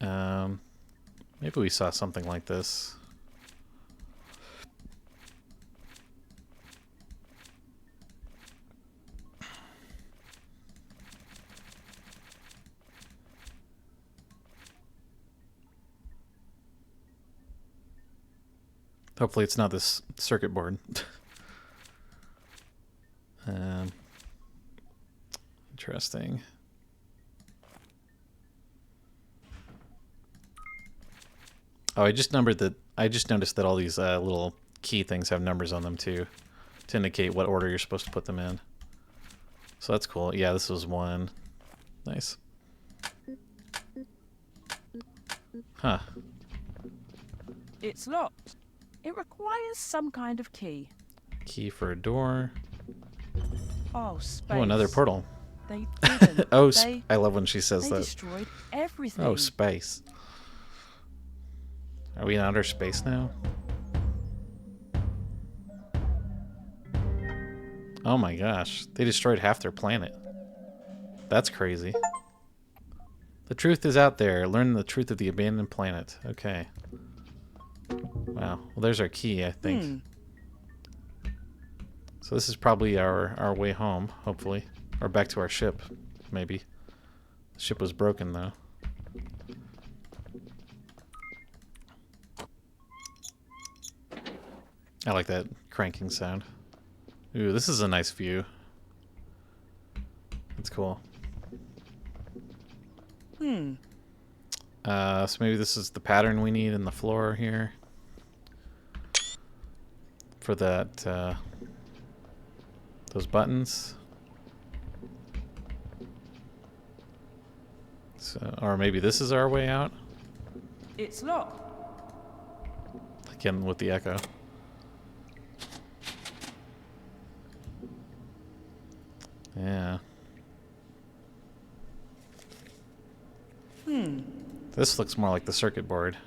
Maybe we saw something like this. Hopefully it's not this circuit board. Interesting. Oh, I just noticed that all these little key things have numbers on them too, to indicate what order you're supposed to put them in. So that's cool. Yeah, this was 1. Nice. Huh. It's locked. It requires some kind of key. Key for a door. Oh, space. Oh, another portal. They didn't. Oh, I love when she says they that. destroyed everything. Oh, space. Are we in outer space now? Oh my gosh. They destroyed half their planet. That's crazy. The truth is out there. Learn the truth of the abandoned planet. Okay. Wow. Well, there's our key, I think. So this is probably our way home, hopefully. Or back to our ship, maybe. The ship was broken, though. I like that cranking sound. Ooh, this is a nice view. That's cool. So maybe this is the pattern we need in the floor here. For that, those buttons. So, or maybe this is our way out. It's locked. Again with the echo. Yeah. This looks more like the circuit board.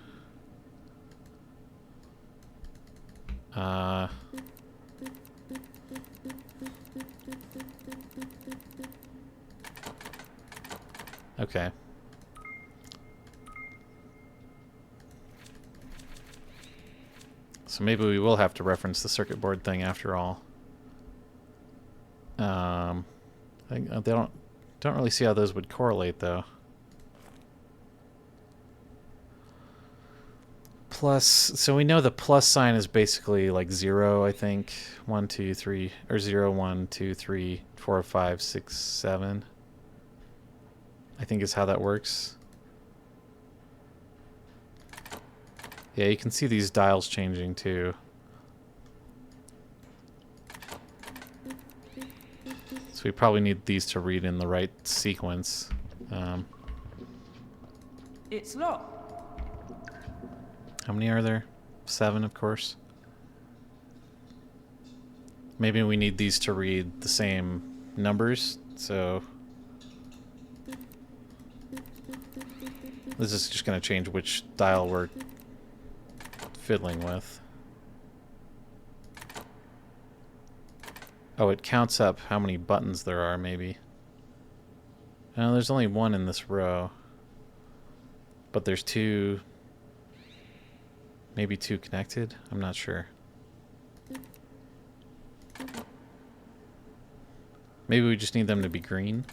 Okay. So maybe we will have to reference the circuit board thing after all. They don't really see how those would correlate though. Plus, so we know the plus sign is basically like 0, I think. 1, 2, 3, or 0, 1, 2, 3, 4, 5, 6, 7. I think is how that works. Yeah, you can see these dials changing too. So we probably need these to read in the right sequence. It's locked. How many are there? 7, of course. Maybe we need these to read the same numbers, so this is just going to change which dial we're fiddling with. Oh, it counts up how many buttons there are, maybe. No, there's only 1 in this row. But there's 2... Maybe 2 connected? I'm not sure. Maybe we just need them to be green.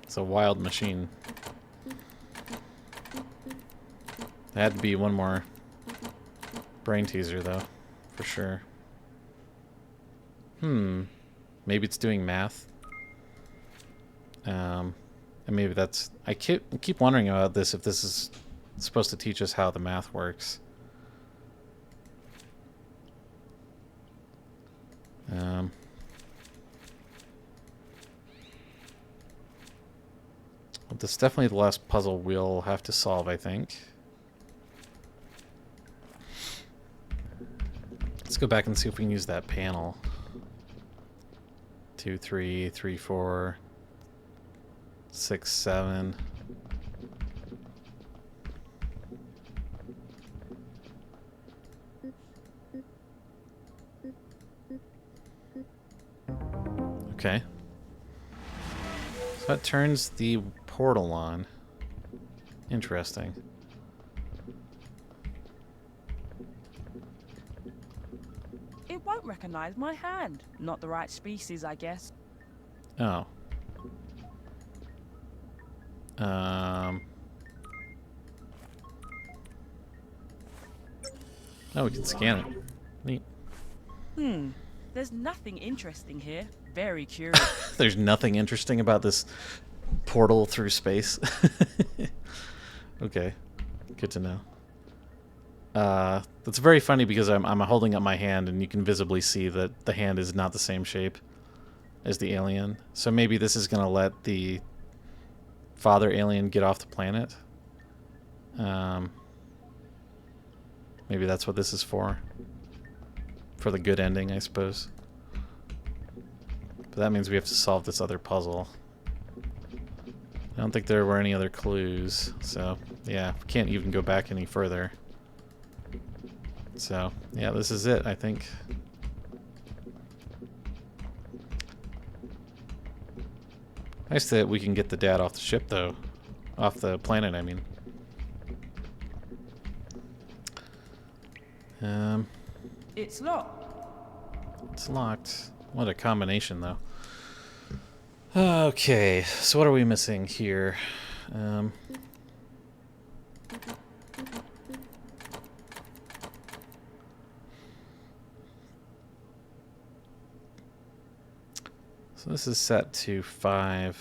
It's a wild machine. There had to be one more brain teaser, though, for sure. Maybe it's doing math. And maybe that's... I keep wondering about this, if this is supposed to teach us how the math works. Well, this is definitely the last puzzle we'll have to solve, I think. Let's go back and see if we can use that panel. 2, 3, 3, 4, 6, 7. Okay. So that turns the portal on. Interesting. It won't recognize my hand. Not the right species, I guess. Oh. Oh, we can scan it. Neat. There's nothing interesting here. Very curious. There's nothing interesting about this portal through space. Okay. Good to know. That's very funny because I'm holding up my hand and you can visibly see that the hand is not the same shape as the alien. So maybe this is going to let the father alien get off the planet. Maybe that's what this is for. For the good ending, I suppose. But that means we have to solve this other puzzle. I don't think there were any other clues, so yeah, we can't even go back any further. So, yeah, this is it, I think. Nice that we can get the dad off the ship, though. Off the planet, I mean. It's locked. It's locked. What a combination, though. Okay, so what are we missing here? So this is set to 5Y.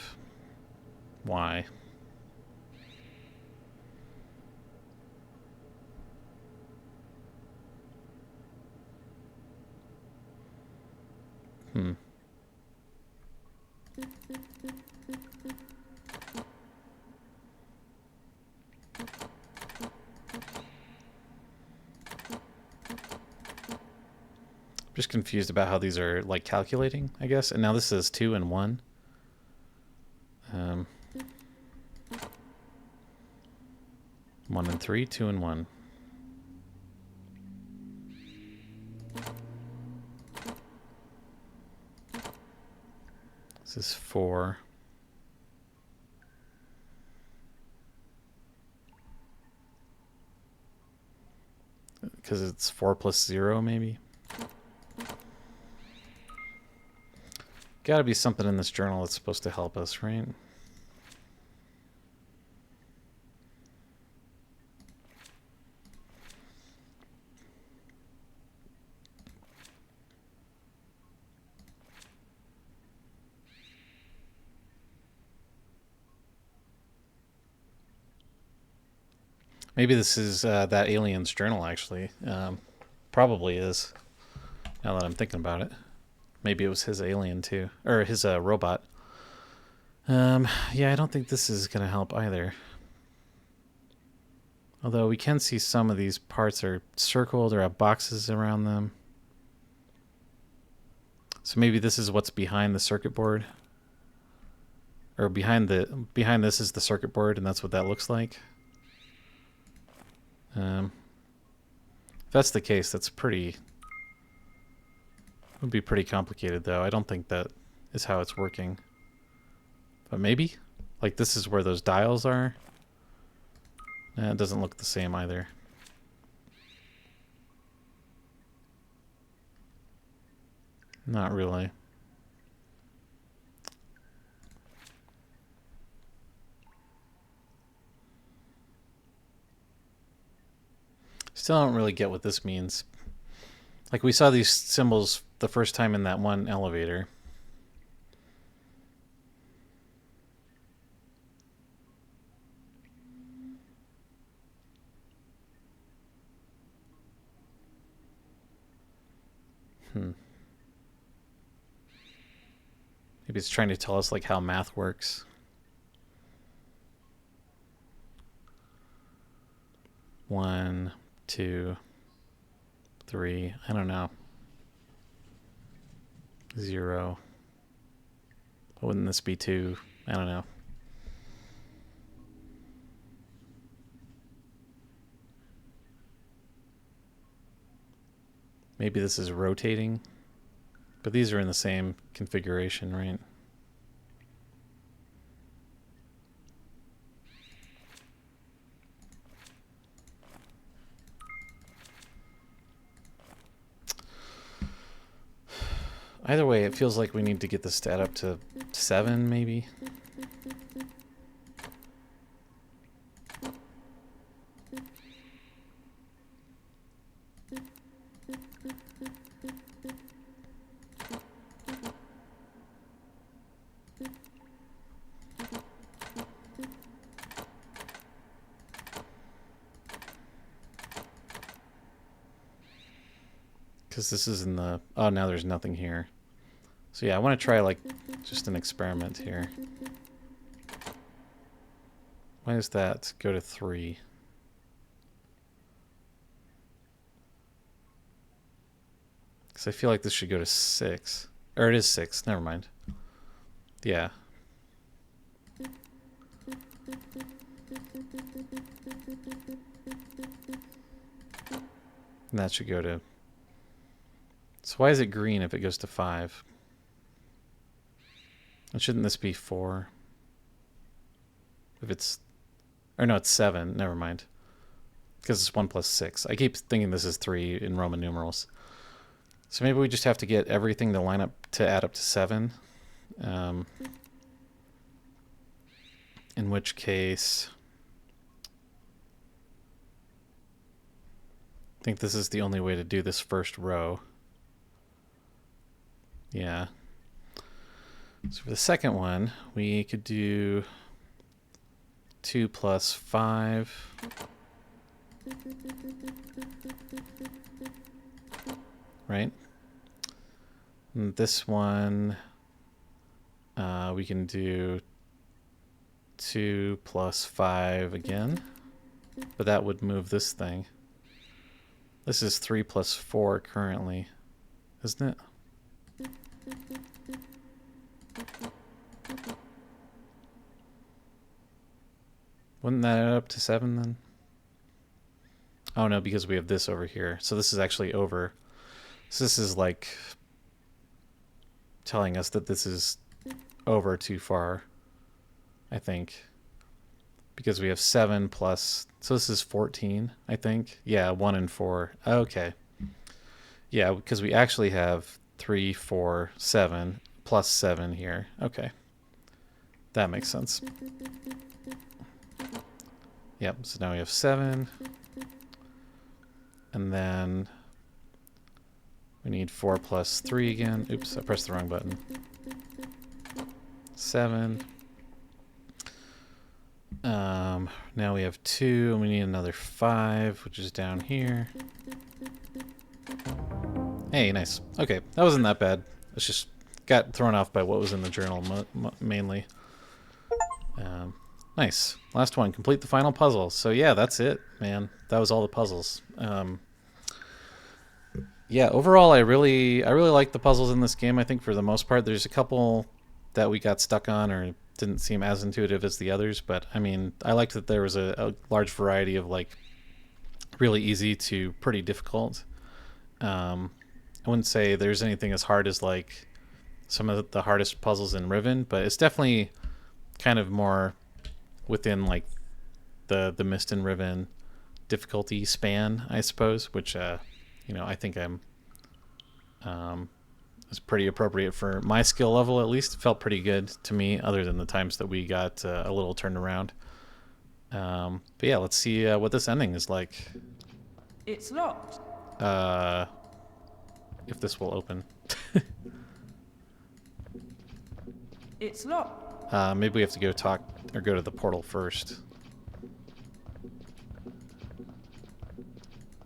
Just confused about how these are like calculating, I guess. And now this is 2 and 1. 1 and 3, 2 and 1. This is 4. Because it's 4 plus 0, maybe. Gotta be something in this journal that's supposed to help us, right? Maybe this is that alien's journal, actually. Probably is, now that I'm thinking about it. Maybe it was his alien, too. Or his robot. Yeah, I don't think this is going to help either. Although we can see some of these parts are circled or have boxes around them. So maybe this is what's behind the circuit board. Or behind this is the circuit board, and that's what that looks like. If that's the case, that's pretty... would be pretty complicated, though. I don't think that is how it's working. But maybe? Like, this is where those dials are? It doesn't look the same either. Not really. Still don't really get what this means. Like, we saw these symbols the first time in that one elevator. Maybe it's trying to tell us, like, how math works. One, 2, 3, I don't know. 0. Wouldn't this be 2? I don't know. Maybe this is rotating. But these are in the same configuration, right? Either way, it feels like we need to get the stat up to 7, maybe. Because this is in the... Oh, now there's nothing here. So yeah, I want to try, like, just an experiment here. Why does that go to 3? Because I feel like this should go to 6. Or it is 6, never mind. Yeah. And that should go to... So why is it green if it goes to 5? And shouldn't this be 4? If it's... Or no, it's 7. Never mind. Because it's 1 plus 6. I keep thinking this is 3 in Roman numerals. So maybe we just have to get everything to line up to add up to 7. In which case... I think this is the only way to do this first row. Yeah. So for the second one, we could do 2 plus 5. Right? And this one, we can do 2 plus 5 again. But that would move this thing. This is 3 plus 4 currently, isn't it? Wouldn't that add up to 7 then? Oh no, because we have this over here. So this is actually over. So this is like telling us that this is over too far, I think. Because we have 7 plus... So this is 14, I think. Yeah, 1 and 4. Okay. Yeah, because we actually have 3, 4, 7, plus 7 here. Okay. That makes sense. Yep, so now we have 7. And then we need 4 plus 3 again. Oops, I pressed the wrong button. 7. Now we have 2, and we need another 5, which is down here. Hey, nice. Okay, that wasn't that bad. It's just got thrown off by what was in the journal mainly. Nice. Last one. Complete the final puzzle. So yeah, that's it, man. That was all the puzzles. Yeah, overall, I really like the puzzles in this game. I think for the most part, there's a couple that we got stuck on or didn't seem as intuitive as the others, but I mean, I liked that there was a large variety of like really easy to pretty difficult. I wouldn't say there's anything as hard as like some of the hardest puzzles in Riven, but it's definitely kind of more within like the Myst and Riven difficulty span, I suppose, which you know, I think is pretty appropriate for my skill level. At least it felt pretty good to me, other than the times that we got a little turned around. But yeah, let's see what this ending is like. It's locked. If this will open. It's locked. Maybe we have to go talk or go to the portal first.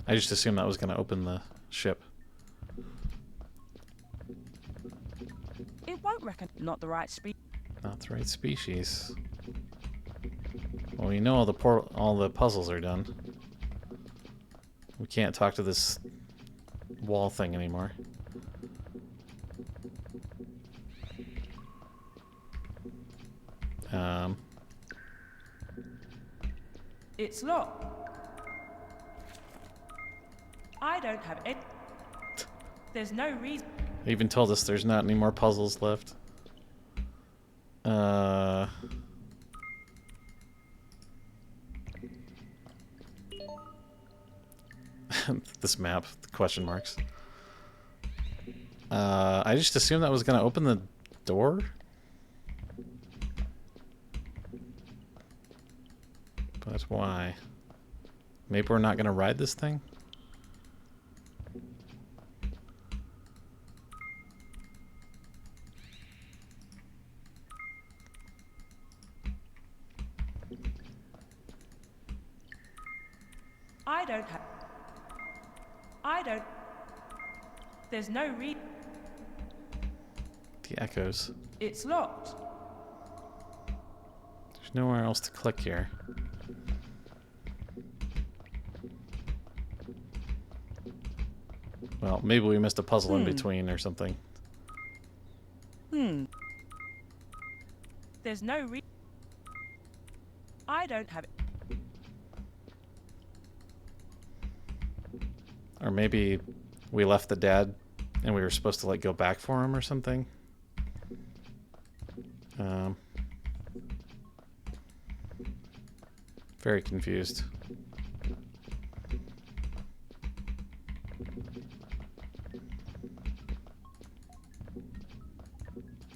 I just assumed that was going to open the ship. It won't reckon. Not the right speed. Not the right species. Well, we know all the puzzles are done. We can't talk to this wall thing anymore. It's locked. I don't have any. There's no reason. They even told us there's not any more puzzles left. This map, the question marks. I just assumed that was going to open the door. But why? Maybe we're not going to ride this thing? I don't. There's no reason. The echoes. It's locked. There's nowhere else to click here. Well, maybe we missed a puzzle in between or something. There's no reason. I don't have it. Or maybe we left the dad and we were supposed to like go back for him or something. Very confused.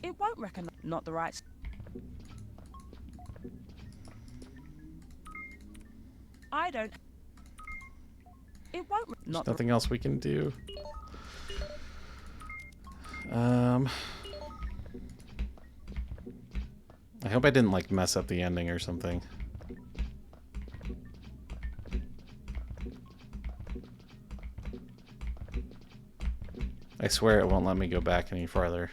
It won't recognize. Not the right. I don't. It won't. There's nothing else we can do. I hope I didn't like mess up the ending or something. I swear it won't let me go back any farther.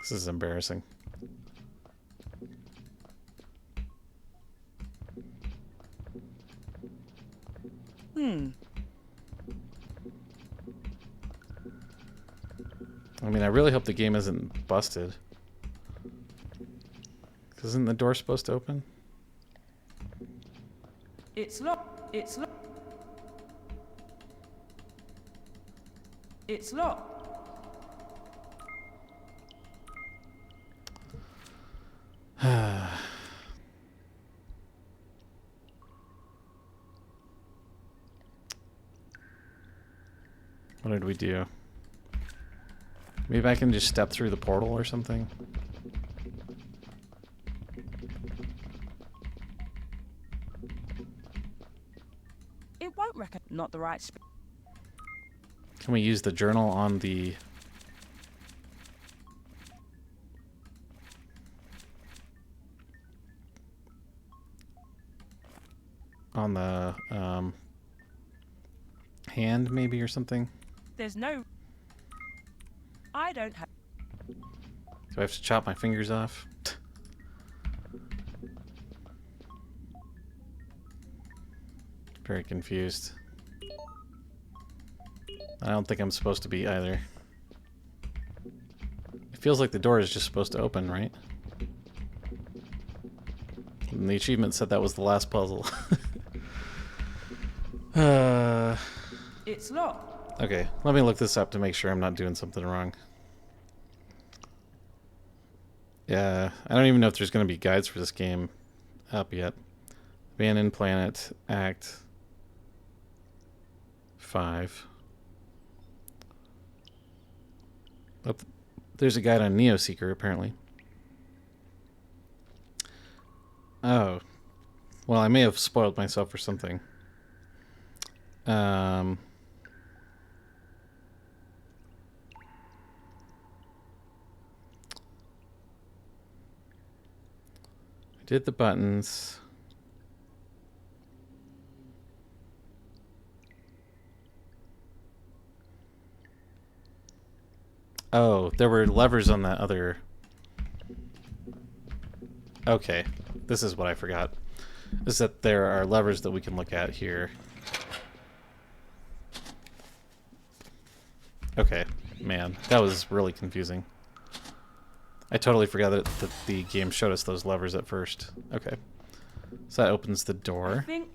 This is embarrassing. I mean, I really hope the game isn't busted. Isn't the door supposed to open? It's locked. It's locked. It's locked. What did we do? Maybe I can just step through the portal or something? It won't recognize. Not the right. Can we use the journal on the... hand maybe or something? There's no. I don't have. Do I have to chop my fingers off? Very confused. I don't think I'm supposed to be either. It feels like the door is just supposed to open, right? And the achievement said that was the last puzzle. It's locked. Okay, let me look this up to make sure I'm not doing something wrong. Yeah, I don't even know if there's going to be guides for this game up yet. Abandoned Planet, Act 5. Oh, there's a guide on Neoseeker, apparently. Oh. Well, I may have spoiled myself for something. I did the buttons. Oh, there were levers on that other... Okay, this is what I forgot. Is that there are levers that we can look at here. Okay, man, that was really confusing. I totally forgot that the game showed us those levers at first. Okay, so that opens the door. I think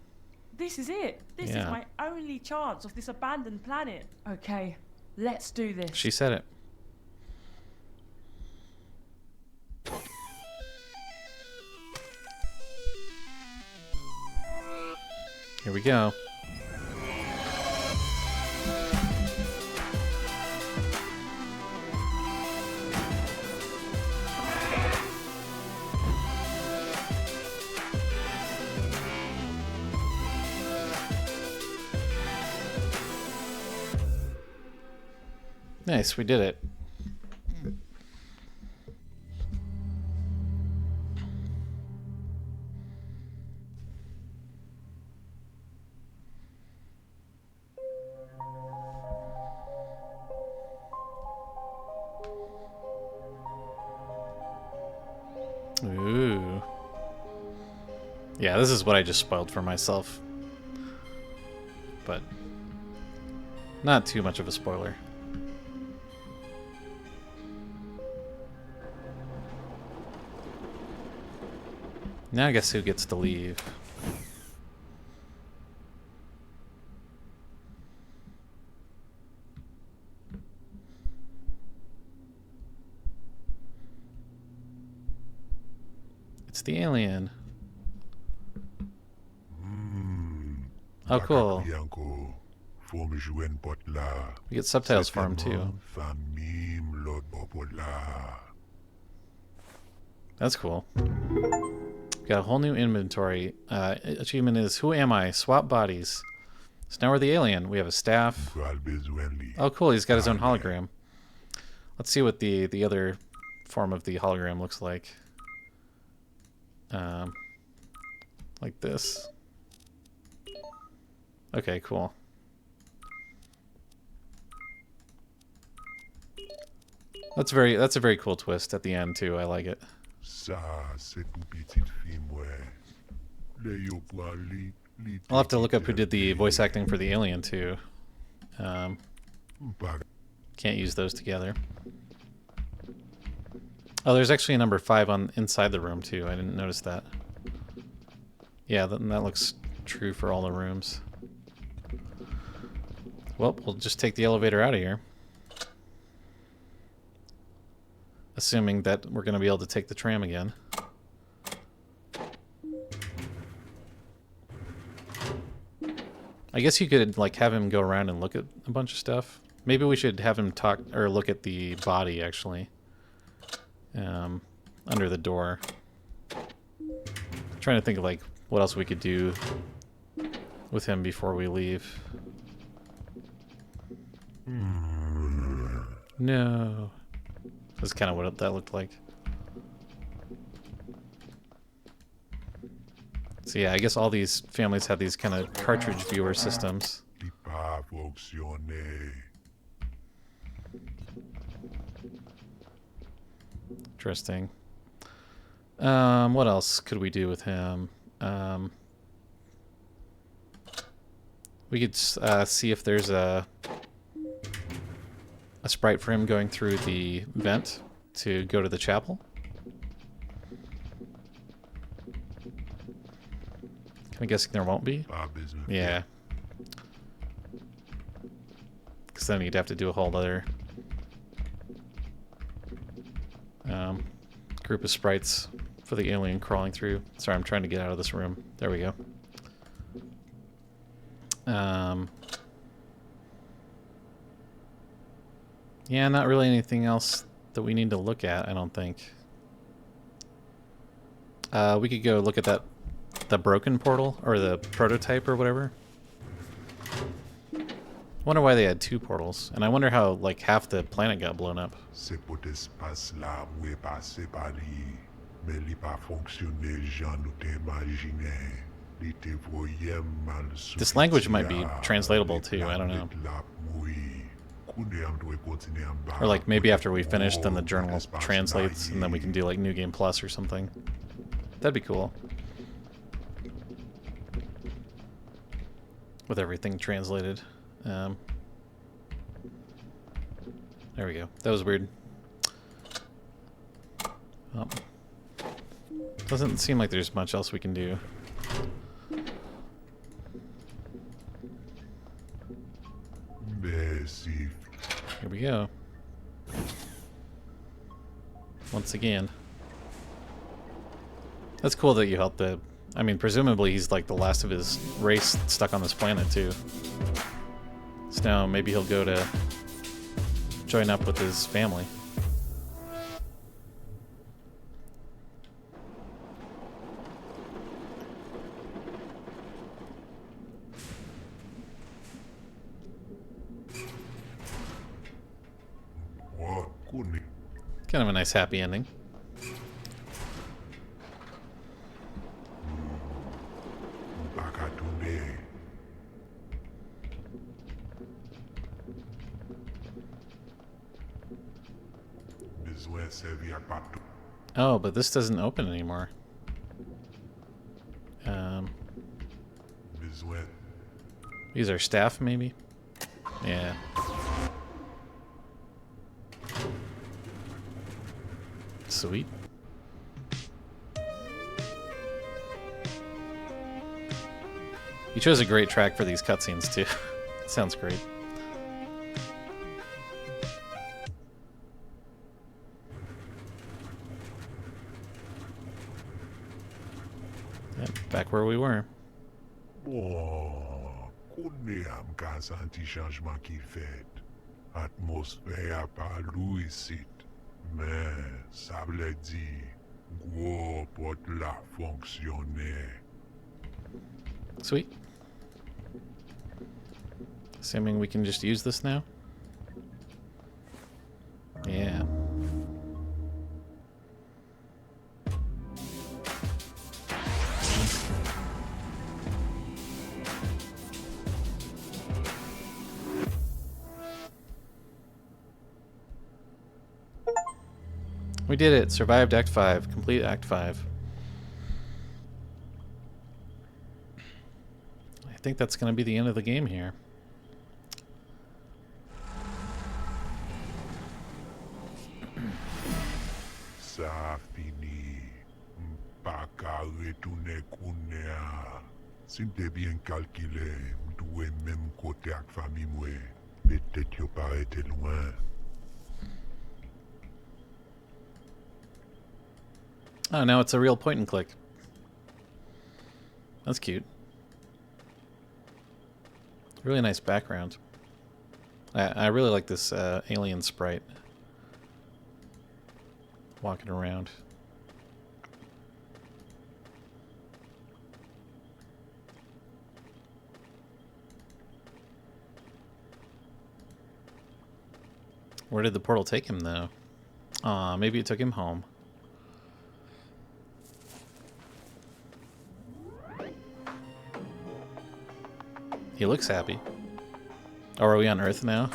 This is it. This is Yeah. my only chance of this abandoned planet. Okay, let's do this. She said it. Here we go. Nice, we did it. Ooh. Yeah, this is what I just spoiled for myself. But not too much of a spoiler. Now I guess who gets to leave? It's the alien. Oh, cool. We get subtitles for him too. That's cool. Got a whole new inventory. Achievement is Who Am I? Swap bodies. So now we're the alien. We have a staff. Oh, cool. He's got his own hologram. Let's see what the other form of the hologram looks like. Like this. Okay, cool. That's a very cool twist at the end too. I like it. I'll have to look up who did the voice acting for the alien too. Can't use those together. Oh, there's actually a number 5 on inside the room too. I didn't notice that. Yeah, that looks true for all the rooms. Well, we'll just take the elevator out of here. Assuming that we're going to be able to take the tram again. I guess you could like have him go around and look at a bunch of stuff. Maybe we should have him talk or look at the body actually. Under the door. I'm trying to think of like what else we could do with him before we leave. No. That's kind of what that looked like. So yeah, I guess all these families have these kind of cartridge viewer systems. Interesting. What else could we do with him? We could see if there's a sprite for him going through the vent to go to the chapel. I'm guessing there won't be. Yeah. Because then you'd have to do a whole other group of sprites for the alien crawling through. Sorry, I'm trying to get out of this room. There we go. Yeah, not really anything else that we need to look at, I don't think. We could go look at the broken portal, or the prototype, or whatever. Wonder why they had 2 portals, and I wonder how like half the planet got blown up. This language might be translatable too, I don't know. Or like maybe after we finish, then the journal translates, and then we can do like New Game Plus or something. That'd be cool. With everything translated. There we go. That was weird. Oh. Doesn't seem like there's much else we can do. Here we go. Once again. That's cool that you helped the... I mean, presumably he's like the last of his race stuck on this planet, too. So now maybe he'll go to join up with his family. Kind of a nice happy ending. Oh, but this doesn't open anymore. These are staff, maybe? Yeah. Sweet. You chose a great track for these cutscenes, too. Sounds great. Yep, back where we were. Am ka santi chanjman ki fet. Atmosfèr pa lou isit. Men, sa vle di, gwo pot la fonksyonè. Sweet. Assuming we can just use this now? Yeah. We did it. Survived Act 5. Complete Act 5. I think that's going to be the end of the game here. Sa fini. Mpaka retoune kounea. Si mte bien kalkile, mdouwe menm kote ak fami mwe. Petet yo parete loin. Oh, now it's a real point and click. That's cute. Really nice background. I really like this alien sprite. Walking around. Where did the portal take him, though? Aw, maybe it took him home. He looks happy. Oh, are we on Earth now?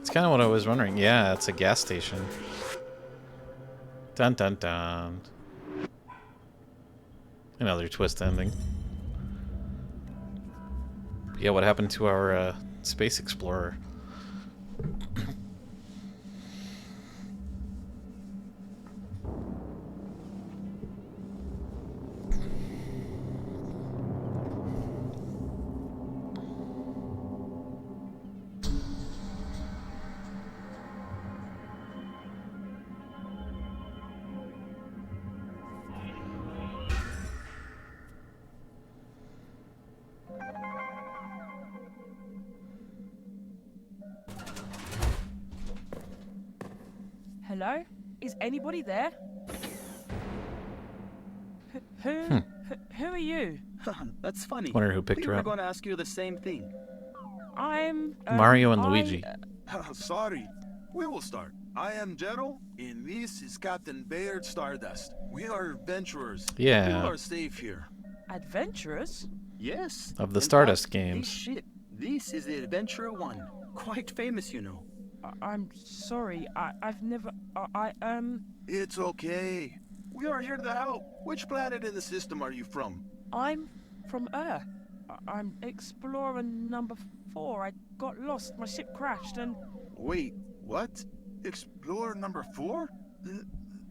It's kind of what I was wondering. Yeah, it's a gas station. Dun dun dun. Another twist ending. Yeah, what happened to our space explorer? Hello? Is anybody there? Who are you? That's funny. Wonder who picked we her were up. going to ask you the same thing. I'm Mario and Luigi. Sorry. We will start. I am Jero, and this is Captain Bayard Stardust. We are adventurers. Yeah. People are safe here. Adventurers? Yes. Of the In Stardust fact, games. This ship, this is the Adventurer 1. Quite famous, you know. I'm sorry. I've never. It's okay. We are here to help. Which planet in the system are you from? I'm from Earth. I'm explorer number 4. I got lost. My ship crashed and... Wait, what? Explorer number 4?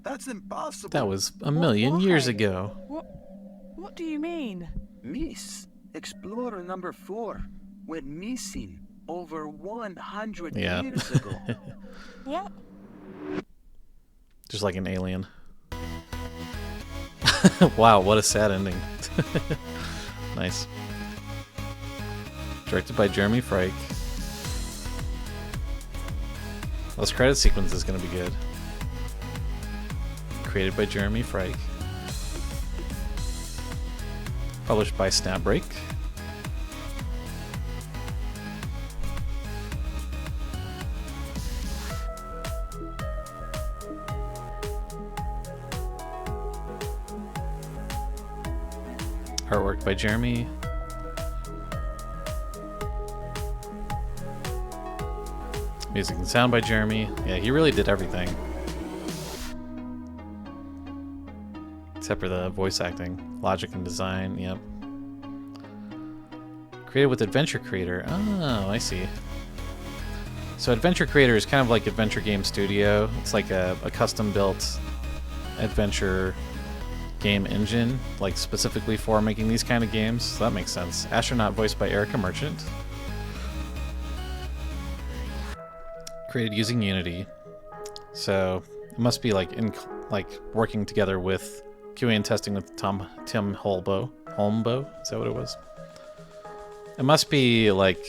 That's impossible. That was a million years Why? ago. What do you mean? Miss, Explorer number 4 went missing over 100 Yeah. years ago. What? Just like an alien. Wow, what a sad ending. Nice. Directed by Jeremy Frike. This credit sequence is going to be good. Created by Jeremy Frike. Published by Snapbreak. Artwork by Jeremy. Music and sound by Jeremy. Yeah, he really did everything. Except for the voice acting. Logic and design, yep. Created with Adventure Creator. Oh, I see. So Adventure Creator is kind of like Adventure Game Studio. It's like a custom-built adventure game engine, like specifically for making these kind of games. So that makes sense. Astronaut voiced by Erica Merchant. Created using Unity. So it must be like working together with QA and testing with Tim Holmbo. Is that what it was? It must be like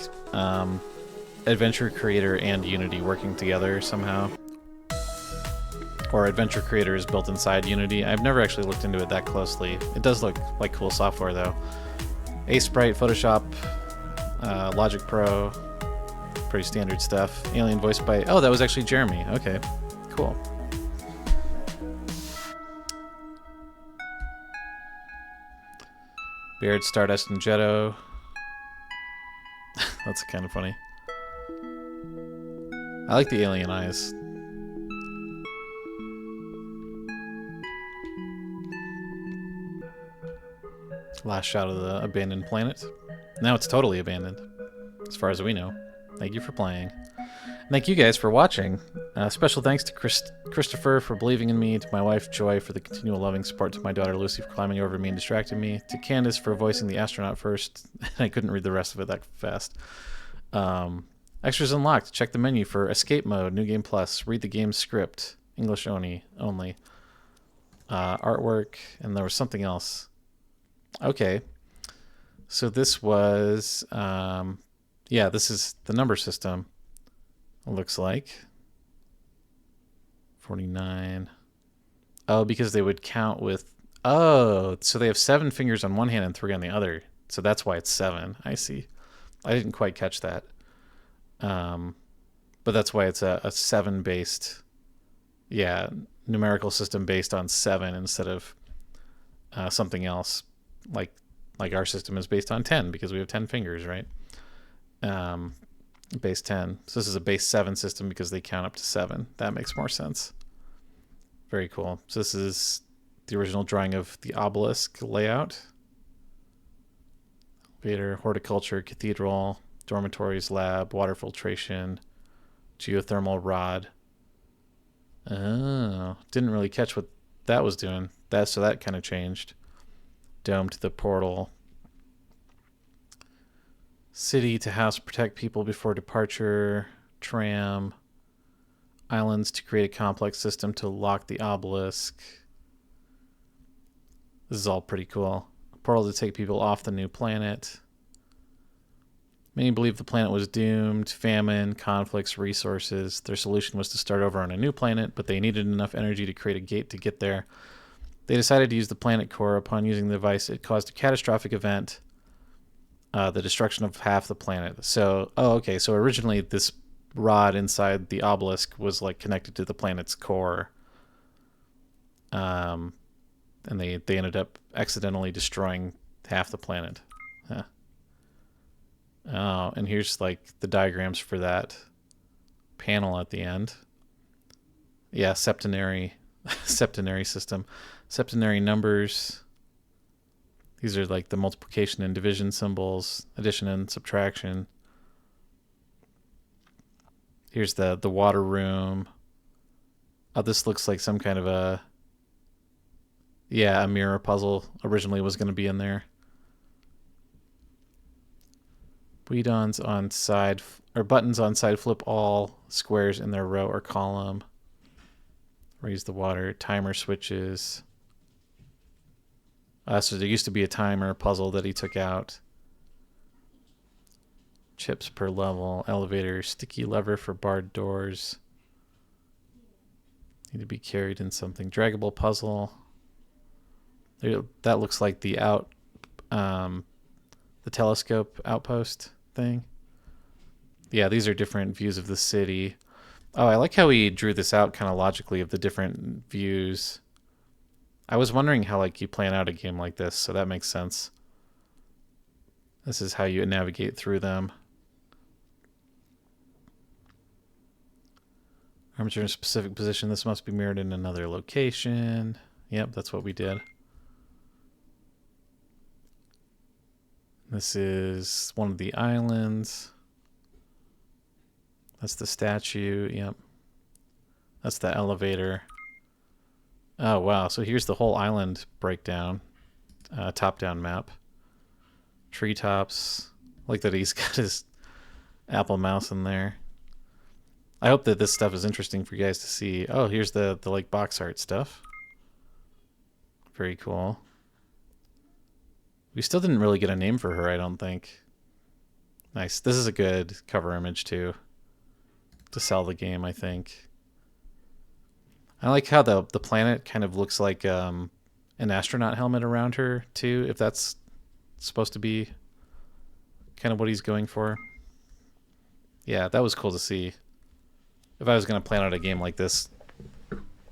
Adventure Creator and Unity working together somehow. Or Adventure Creator is built inside Unity. I've never actually looked into it that closely. It does look like cool software though. Sprite, Photoshop, Logic Pro, pretty standard stuff. Alien voiced by, oh, that was actually Jeremy. Okay, cool. Beard, Stardust, and Jetto. That's kind of funny. I like the alien eyes. Last shot of the abandoned planet. Now it's totally abandoned, as far as we know. Thank you for playing. And thank you guys for watching. Special thanks to Christopher for believing in me, to my wife Joy for the continual loving support, to my daughter Lucy for climbing over me and distracting me, to Candace for voicing the astronaut first. I couldn't read the rest of it that fast. Extras unlocked. Check the menu for Escape Mode, New Game Plus, read the game script, English only. Artwork, and there was something else. Okay, so this was, yeah, this is the number system, it looks like. 49. Oh, because they would count with, oh, so they have 7 fingers on one hand and 3 on the other. So that's why it's 7. I see. I didn't quite catch that. But that's why it's a 7-based, yeah, numerical system based on 7 instead of something else. Like our system is based on 10 because we have 10 fingers, right? Base 10. So this is a base 7 system because they count up to 7. That makes more sense. Very cool. So this is the original drawing of the obelisk layout. Elevator, horticulture, cathedral, dormitories, lab, water filtration, geothermal rod. Oh, didn't really catch what that was doing. So that kind of changed. Dome to the portal. City to house, protect people before departure. Tram. Islands to create a complex system to lock the obelisk. This is all pretty cool. Portal to take people off the new planet. Many believe the planet was doomed. Famine, conflicts, resources. Their solution was to start over on a new planet, but they needed enough energy to create a gate to get there. They decided to use the planet core. Upon using the device, it caused a catastrophic event, the destruction of half the planet. So, oh, okay. So originally this rod inside the obelisk was like connected to the planet's core. And they ended up accidentally destroying half the planet. Huh. Oh, and here's like the diagrams for that panel at the end. Yeah, septenary system. Septenary numbers. These are like the multiplication and division symbols, addition and subtraction. Here's the water room. Oh, this looks like some kind of a mirror puzzle originally was going to be in there. Buttons on side flip all squares in their row or column. Raise the water. Timer switches. So there used to be a timer puzzle that he took out. Chips per level. Elevator. Sticky lever for barred doors. Need to be carried in something. Draggable puzzle. That looks like the the telescope outpost thing. Yeah, these are different views of the city. Oh, I like how he drew this out kind of logically of the different views. I was wondering how like you plan out a game like this, so that makes sense. This is how you navigate through them. Armature in a specific position. This must be mirrored in another location. Yep, that's what we did. This is one of the islands. That's the statue. Yep. That's the elevator. Oh, wow. So here's the whole island breakdown. Top-down map. Treetops. Like that he's got his Apple mouse in there. I hope that this stuff is interesting for you guys to see. Oh, here's the like box art stuff. Very cool. We still didn't really get a name for her, I don't think. Nice. This is a good cover image, too. To sell the game, I think. I like how the planet kind of looks like an astronaut helmet around her, too, if that's supposed to be kind of what he's going for. Yeah, that was cool to see. If I was going to plan out a game like this,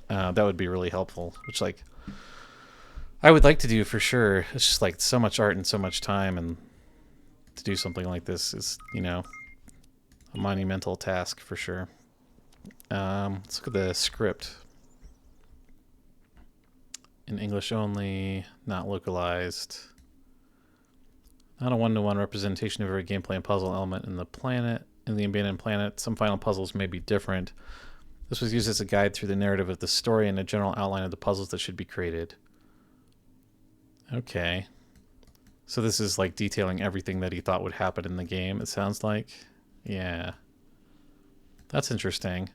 that would be really helpful, which, like, I would like to do for sure. It's just like so much art and so much time, and to do something like this is, you know, a monumental task for sure. Let's look at the script. In English only, not localized. Not a one-to-one representation of every gameplay and puzzle element in the planet. In the abandoned planet, some final puzzles may be different. This was used as a guide through the narrative of the story and a general outline of the puzzles that should be created. Okay. So this is like detailing everything that he thought would happen in the game, it sounds like. Yeah. That's interesting.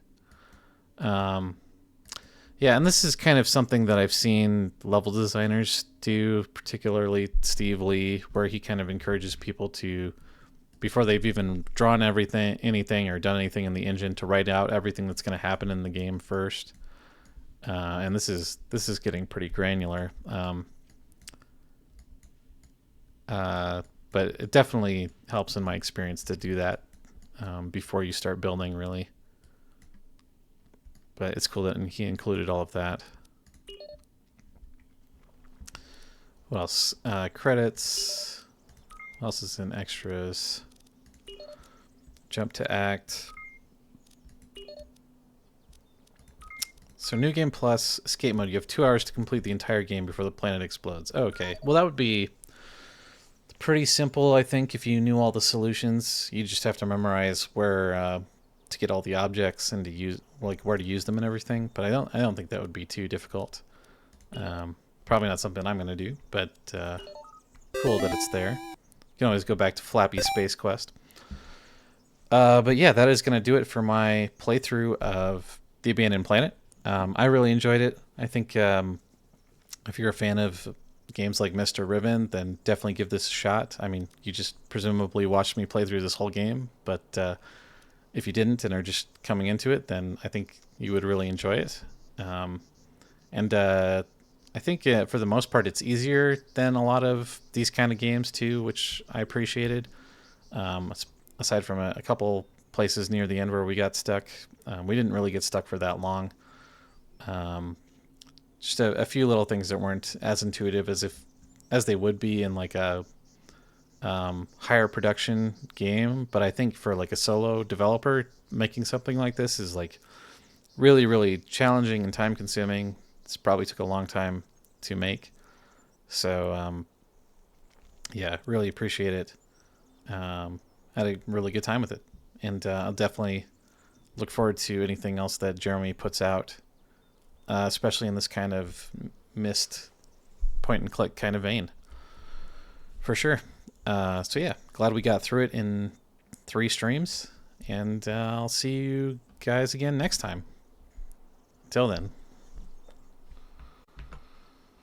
Yeah, and this is kind of something that I've seen level designers do, particularly Steve Lee, where he kind of encourages people to, before they've even drawn anything or done anything in the engine, to write out everything that's going to happen in the game first. And this is getting pretty granular. But it definitely helps in my experience to do that before you start building, really. But it's cool that he included all of that. What else? Credits. What else is in extras? Jump to act. So New Game Plus, Escape Mode. You have 2 hours to complete the entire game before the planet explodes. Oh, okay. Well, that would be pretty simple, I think, if you knew all the solutions. You just have to memorize where to get all the objects and to use, like, where to use them and everything. But I don't think that would be too difficult. Probably not something I'm going to do, but cool that it's there. You can always go back to Flappy Space Quest. But yeah, that is going to do it for my playthrough of The Abandoned Planet. I really enjoyed it. I think if you're a fan of games like Mr. Ribbon, then definitely give this a shot. I mean, you just presumably watched me play through this whole game, but if you didn't and are just coming into it, then I think you would really enjoy it. I think for the most part, it's easier than a lot of these kind of games too, which I appreciated. Aside from a couple places near the end where we got stuck, we didn't really get stuck for that long. Just a few little things that weren't as intuitive as they would be in like a higher production game. But I think for like a solo developer, making something like this is like really, really challenging and time consuming. It's probably took a long time to make. So yeah, really appreciate it. Had a really good time with it. And I'll definitely look forward to anything else that Jeremy puts out. Especially in this kind of missed point and click kind of vein. For sure. So yeah, glad we got through it in 3 streams, and I'll see you guys again next time. Till then.